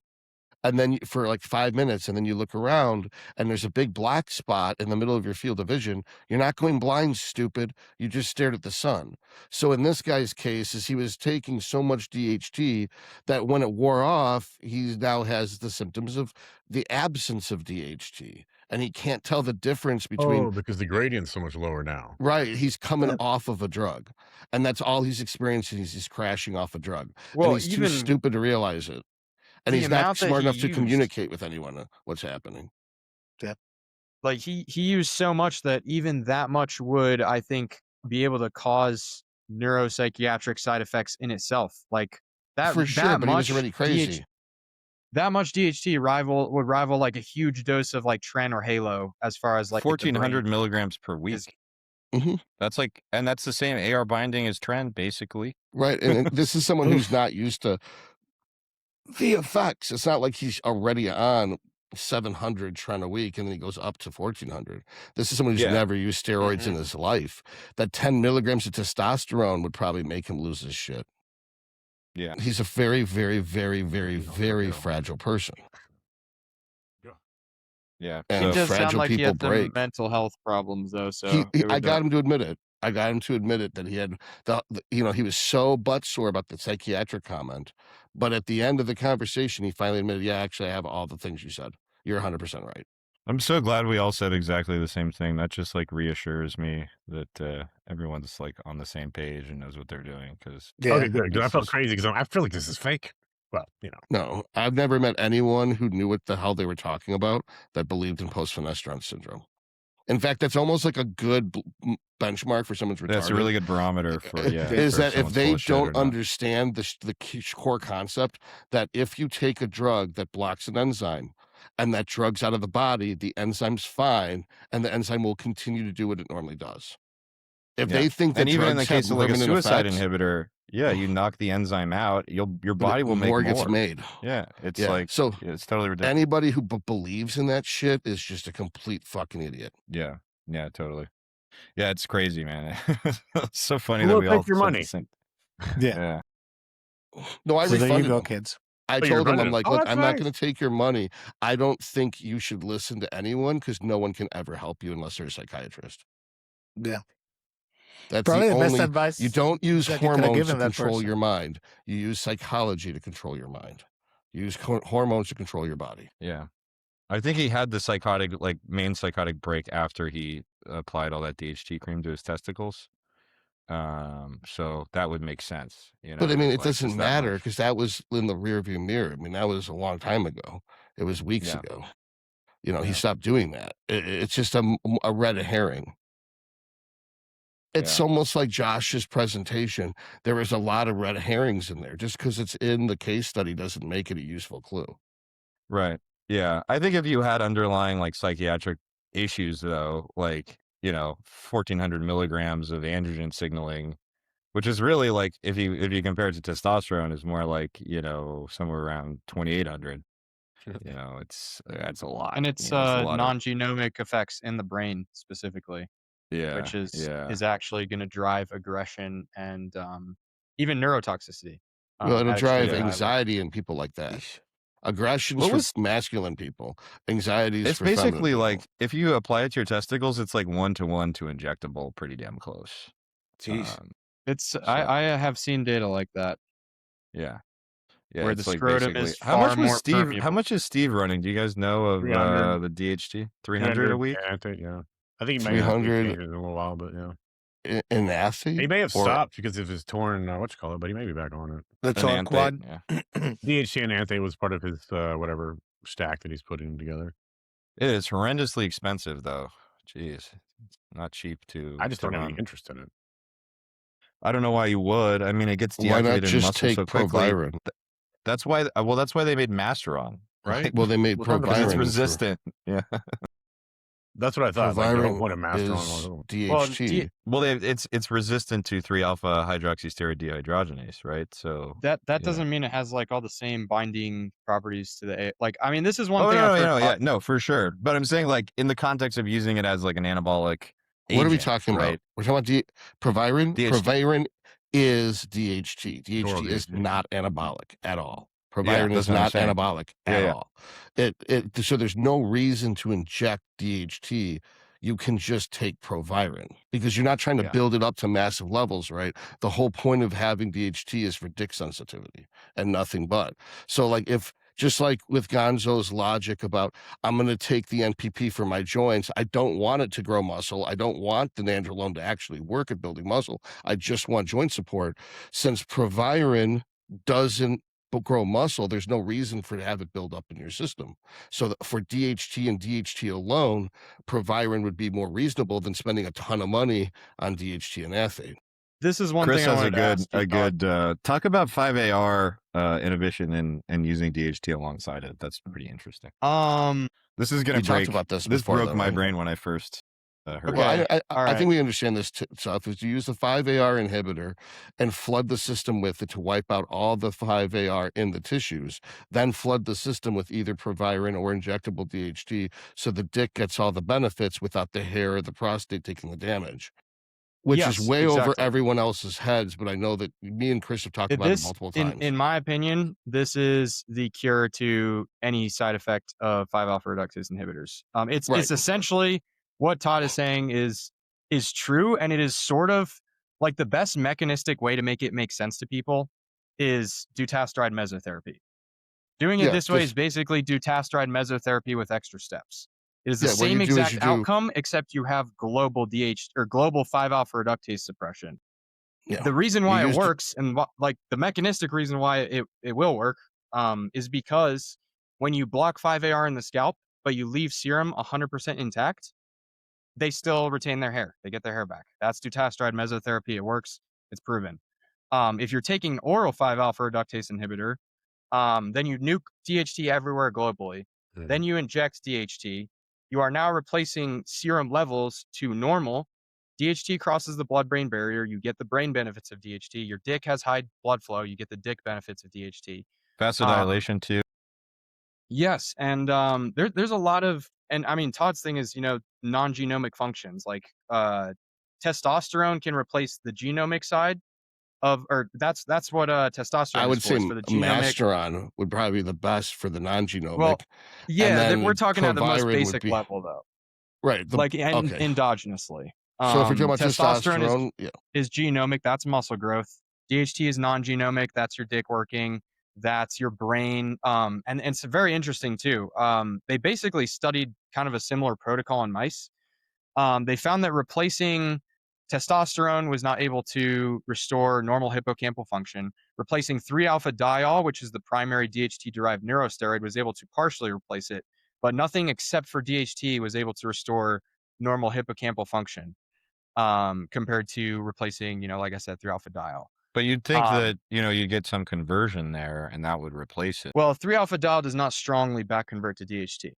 and then for like 5 minutes, and then you look around and there's a big black spot in the middle of your field of vision, you're not going blind, stupid. You just stared at the sun. So in this guy's case, is he was taking so much DHT that when it wore off, he now has the symptoms of the absence of DHT. And he can't tell the difference between... Oh, because the gradient's so much lower now. Right. He's coming off of a drug. And that's all he's experiencing, is he's crashing off a drug. Well, and he's too stupid to realize it. And the he's not amount that smart he enough to used- communicate with anyone what's happening. Like he used so much that even that much would, I think, be able to cause neuropsychiatric side effects in itself. Like that For sure, that but he much was already crazy. that much DHT would rival like a huge dose of like Tren or Halo as far as like the 1,400 brain milligrams per week. is- Mhm. That's like, and that's the same AR binding as Tren, basically. Right. And this is someone who's not used to the effects. It's not like he's already on 700 Tren a week and then he goes up to 1,400. This is someone who's Yeah. never used steroids in Mhm. his life. That 10 milligrams of testosterone would probably make him lose his shit. Yeah. He's a very, very, very, very, very fragile person. Yeah. And It So, does sound fragile like he people had some break. mental health problems though. So I got him to admit it. I got him to admit it, that he had he was so butt sore about the psychiatric comment, but at the end of the conversation, he finally admitted, yeah, actually, I have all the things you said. You're 100% right. I'm so glad we all said exactly the same thing. That just like reassures me that everyone's like on the same page and knows what they're doing. Because Okay, good. 'Cause I It's felt just- crazy because I feel like this is fake. Well, you know. No, I've never met anyone who knew what the hell they were talking about that believed in post-finasteride syndrome. In fact, that's almost like a good benchmark for someone's retarded. that's a really good barometer for Is for that if someone's they full of shit or don't not. understand the core concept that if you take a drug that blocks an enzyme and that drug's out of the body, the enzyme's fine and the enzyme will continue to do what it normally does. If Yeah. they think that And even in the drugs have case of like a permanent suicide effects, inhibitor, Yeah, you knock the enzyme out, your body will make more more. gets made. Yeah, it's Yeah. like So it's totally ridiculous. anybody who believes in that shit is just a complete fucking idiot. Yeah, yeah, totally. Yeah, it's crazy, man. It's so funny Who that will we all take your said money? the same. Yeah. Yeah, No, I So there you refunded go, them. kids. I Oh, you told him, refunded I'm them. like, Oh, look, that's I'm not nice. going to take your money. I don't think you should listen to anyone because no one can ever help you unless they're a psychiatrist. Yeah. That's Probably the the best only. advice You don't use that you could have hormones to given that control person. your mind. You use psychology to control your mind. You use hormones to control your body. yeah. I think he had the psychotic, like main psychotic break after he applied all that DHT cream to his testicles. So that would make sense, you But know. I mean, It's it like doesn't it's that matter much. because that was in the rearview mirror. I mean, that was a long time ago. It was weeks Yeah. ago. You know, he Yeah. stopped doing that. It's just a red herring. It's Yeah. almost like Josh's presentation. There was a lot of red herrings in there. Just because it's in the case study doesn't make it a useful clue. Right. Yeah. I think if you had underlying like psychiatric issues, though, like, you know, 1400 milligrams of androgen signaling, which is really like, if you compare it to testosterone, is more like, you know, somewhere around 2800. You know, that's a lot. And it's You know, it's a lot of, non-genomic effects in the brain specifically, yeah. which is Yeah. actually going to drive aggression and even neurotoxicity. Well, it'll at drive extremely high levels. anxiety in people like that. Aggression's What for was masculine people. Anxiety's it's for feminine basically people. like if you apply it to your testicles, it's like 1-to-1 to injectable, pretty damn close. Jeez. It's So- I have seen data like that Yeah. Yeah, where it's the like scrotum basically is how much far was more Steve? How permeable. much is Steve running? Do you guys know of 300. the DHT? 300 a week? Yeah, I think, yeah. I think he might 300 have in a little while, but yeah. in athlete. He may have or- stopped because of his torn, but he may be back on it. The An torn anthe, quad. yeah. DHT and Anthe was part of his whatever stack that he's putting together. It is horrendously expensive though. Jeez. It's not cheap to I just don't have run. any interest in it. I don't know why you would. I mean, it gets Why not deactivated in just muscle take so quickly. Proviron? That's why that's why they made Masteron, right? Well, they made Well, Because it's Proviron. resistant. Yeah. That's what I thought. Like, Proviron what a master is on. DHT. Well, it's resistant to 3-alpha hydroxysteroid dehydrogenase, right? So That yeah. doesn't mean it has like all the same binding properties to the like. I mean, this is one Oh thing. no, I've heard yeah, no, for sure. But I'm saying like in the context of using it as like an anabolic. What are we agent, talking right? about? We're talking about Proviron. DHT. Proviron is DHT. DHT Oral is DHT. not anabolic at all. Yeah, Proviron is that's what I'm not saying. anabolic Yeah, at yeah. all. So there's no reason to inject DHT. You can just take Proviron because you're not trying to Yeah. build it up to massive levels, right? The whole point of having DHT is for dick sensitivity and nothing but. So like just like with Gonzo's logic about I'm going to take the NPP for my joints, I don't want it to grow muscle. I don't want the nandrolone to actually work at building muscle. I just want joint support. Since Proviron doesn't grow muscle, there's no reason for it to have it build up in your system. So for DHT and DHT alone, Proviron would be more reasonable than spending a ton of money on DHT and athate. This is one Chris thing I has wanted to ask you, a good talk about 5-AR inhibition and using DHT alongside it. That's pretty interesting. This is gonna We talked break. about this This before, broke though, my right? brain when I first heard Okay. it. Well, all I right. think we understand this stuff is to use the 5-AR inhibitor and flood the system with it to wipe out all the 5-AR in the tissues, then flood the system with either Proviron or injectable DHT so the dick gets all the benefits without the hair or the prostate taking the damage, which Yes, is way over exactly. everyone else's heads. But I know that me and Chris have talked about it multiple times. In my opinion, this is the cure to any side effect of 5-alpha reductase inhibitors. It's Right. essentially what Todd is saying is true, and it is sort of like the best mechanistic way to make it make sense to people is dutasteride mesotherapy. Doing it Yeah, this way just- is basically dutasteride mesotherapy with extra steps. It is the Yeah, what same you do is exact you do- outcome, except you have global DH or global 5-alpha reductase suppression. Yeah. The reason You why it used- works and like the mechanistic reason why it will work is because when you block 5-AR in the scalp, but you leave serum 100% intact, they still retain their hair. They get their hair back. That's dutasteride mesotherapy. It works. It's proven. If you're taking oral 5-alpha reductase inhibitor, then you nuke DHT everywhere globally. Mhm. Then you inject DHT. You are now replacing serum levels to normal DHT crosses the blood-brain barrier. You get the brain benefits of DHT. Your dick has high blood flow. You get the dick benefits of DHT. Vasodilation too. Yes, and there's a lot of, and I mean Todd's thing is, you know, non-genomic functions like testosterone can replace the genomic side of, or that's what testosterone I would is say for the genomic. Masteron would probably be the best for the non-genomic. Well, yeah, then we're talking at the most Proviron would basic be- level though, Right. like okay. endogenously. So if you're talking about testosterone testosterone, is genomic, that's muscle growth. DHT is non-genomic, that's your dick working, that's your brain. And it's very interesting too. They basically studied kind of a similar protocol in mice. They found that replacing testosterone was not able to restore normal hippocampal function. Replacing 3-alpha-diol, which is the primary DHT-derived neurosteroid, was able to partially replace it, but nothing except for DHT was able to restore normal hippocampal function. Compared to replacing, you know, like I said, 3-alpha-diol. But you'd think that, you know, you get some conversion there and that would replace it. Well, 3-alpha-diol does not strongly back convert to DHT.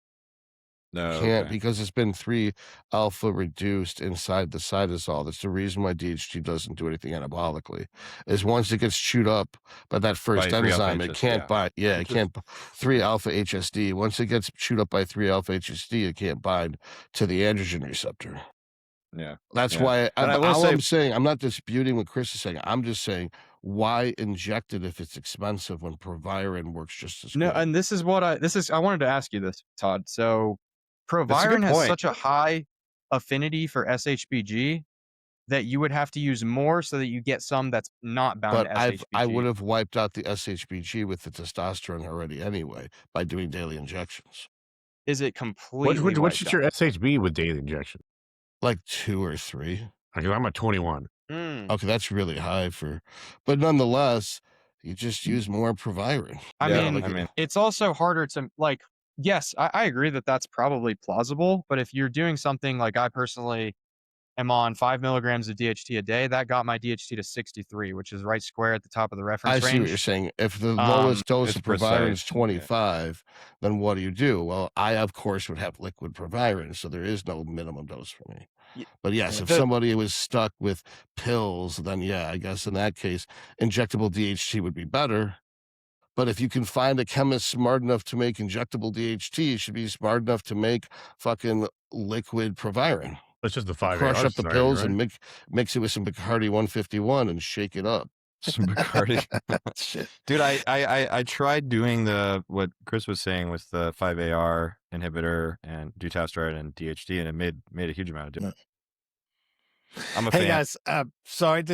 No, can't, because it's been 3-alpha reduced inside the cytosol. That's the reason why DHT doesn't do anything anabolically. Is once it gets chewed up by that first By 3-alpha enzyme, it can't bind. Yeah, it can't. 3-alpha HSD. Once it gets chewed up by 3-alpha HSD, it can't bind to the androgen receptor. Yeah. That's Yeah. why And I will all say- I'm saying, I'm not disputing what Chris is saying. I'm just saying, why inject it if it's expensive when Proviron works just as No, good? and this is I wanted to ask you this, Todd. So That's a good Proviron has point. such a high affinity for SHBG that you would have to use more so that you get some that's not bound But to SHBG. I would have wiped out the SHBG with the testosterone already anyway by doing daily injections. Is it completely What's wiped your out? SHB with daily injection? Like 2 or 3. Okay, I'm at 21. Okay, that's really high but nonetheless, you just use more Proviron. I Yeah, mean, it's also harder to, like, yes, I agree that that's probably plausible, but if you're doing something like I personally am on 5 milligrams of DHT a day, that got my DHT to 63, which is right square at the top of the reference I see range. what you're saying. If the lowest dose it's of Proviron is precise, 25, then what do? Well, I, of course, would have liquid Proviron, so there is no minimum dose for me. Y- But yes, if the- somebody was stuck with pills, then yeah, I guess in that case, injectable DHT would be better. But if you can find a chemist smart enough to make injectable DHT, you should be smart enough to make fucking liquid Proviron. That's just the 5 Crush up the scenario, pills right? and mix it with some Bacardi 151 and shake it up. Some Bacardi. Shit. Dude, I tried doing what Chris was saying with the 5-AR inhibitor and dutasteride and DHT, and it made a huge amount of difference. I'm a Hey fan. guys, sorry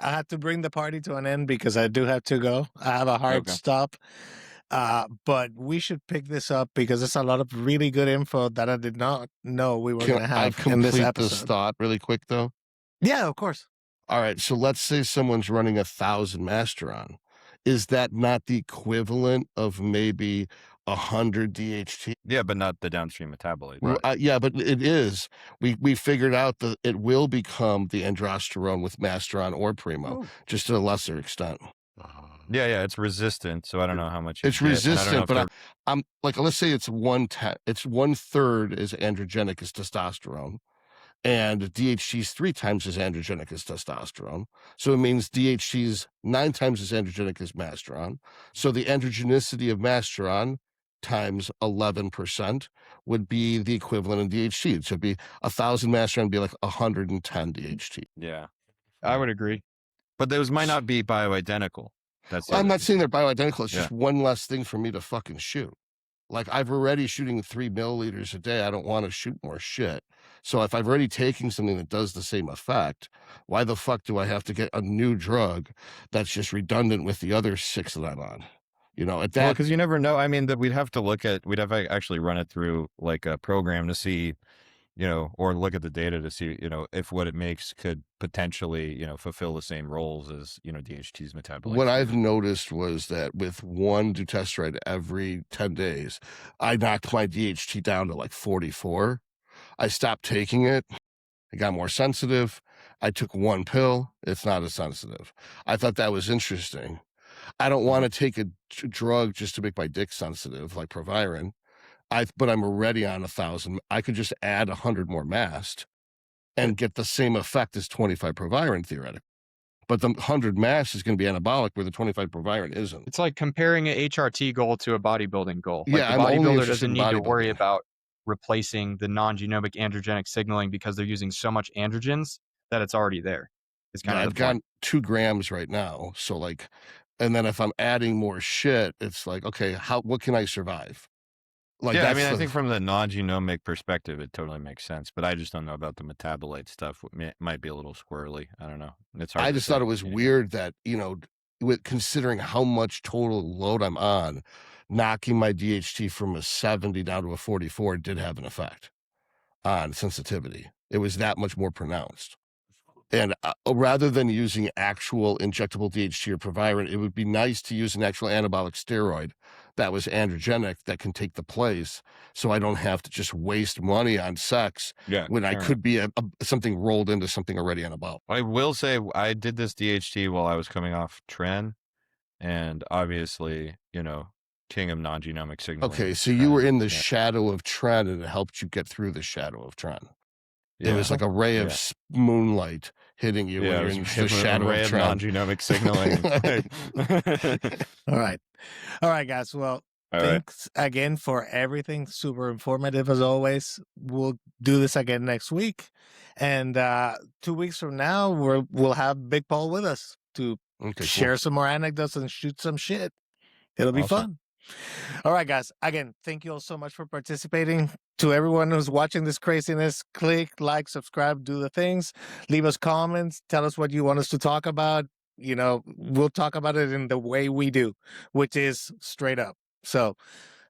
I had to bring the party to an end because I do have to go. I have a hard Okay. stop. But we should pick this up because there's a lot of really good info that I did not know we were going Can to I have in this complete episode. this thought really quick, though? Yeah, of course. All right, so let's say someone's running 1,000 Masteron. Is that not the equivalent of maybe 100 DHT? Yeah, but not the downstream metabolite. Well, yeah, but it is. We figured out that it will become the androsterone with Masteron or Primo, just to a lesser extent. Yeah, it's resistant, so I don't know how much It's get, and I don't know resistant, if but they're- I'm like, let's say it's 1/10. It's 1/3 as androgenic as testosterone, and DHT is 3 times as androgenic as testosterone. So it means DHT is 9 times as androgenic as Masteron. So the androgenicity of Masteron times 11% would be the equivalent in DHT. So it'd be 1,000 Masteron would be like 110 DHT. yeah. I would agree. But those might not be bioidentical. That's the I'm other not thing. saying they're bioidentical. It's Yeah. just one less thing for me to fucking shoot. Like, I've already shooting 3 milliliters a day. I don't want to shoot more shit. So if I've already taken something that does the same effect, why the fuck do I have to get a new drug that's just redundant with the other 6 that I'm on? You know, at Well, that, because you never know. I mean, that we'd have to actually run it through like a program to see, or look at the data to see, if what it makes could potentially, fulfill the same roles as, DHT's metabolite. what I've noticed was that with one dutasteride every 10 days, I knocked my DHT down to like 44. I stopped taking it. I got more sensitive. I took 1 pill. It's not as sensitive. I thought that was interesting. I don't want to take a drug just to make my dick sensitive, like Proviron. But I'm already on 1,000. I could just add 100 more mast and get the same effect as 25 proviron theoretically. But the 100 mass is going to be anabolic where the 25 proviron isn't. It's like comparing an HRT goal to a bodybuilding goal. Like Yeah, the I'm only bodybuilder interested doesn't in need to worry bodybuilding. about replacing the non-genomic androgenic signaling because they're using so much androgens that it's already there. It's kind Yeah, of I've the point. got 2 grams right now. So like, and then if I'm adding more shit, it's like, okay, what can I survive? Like, Yeah, I that's mean, I the, think from the non-genomic perspective, it totally makes sense. But I just don't know about the metabolite stuff. It might be a little squirrely. I don't know. It's hard I to just say. thought it was weird that, with considering how much total load I'm on, knocking my DHT from a 70 down to a 44 did have an effect on sensitivity. It was that much more pronounced. And rather than using actual injectable DHT or proviron, it would be nice to use an actual anabolic steroid that was androgenic that can take the place, so I don't have to just waste money on sex when I could be something rolled into something already anabolic. I will say I did this DHT while I was coming off Tren, and obviously, king of non-genomic signaling. Okay, is so you were Tren. in the shadow of Tren, and it helped you get through the shadow of Tren. It was like a ray of moonlight hitting you when you're in the shadow ray of of Tren. non-genomic signaling. All right, guys. Well, thanks again for everything. Super informative as always. We'll do this again next week. And 2 weeks from now, we'll have Big Paul with us to share some more anecdotes and shoot some shit. It'll be fun. All right, guys. Again, thank you all so much for participating. To everyone who's watching this craziness, click, like, subscribe, do the things. Leave us comments. Tell us what you want us to talk about. We'll talk about it in the way we do, which is straight up. So,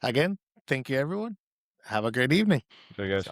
again, thank you, everyone. Have a great evening. Okay, guys.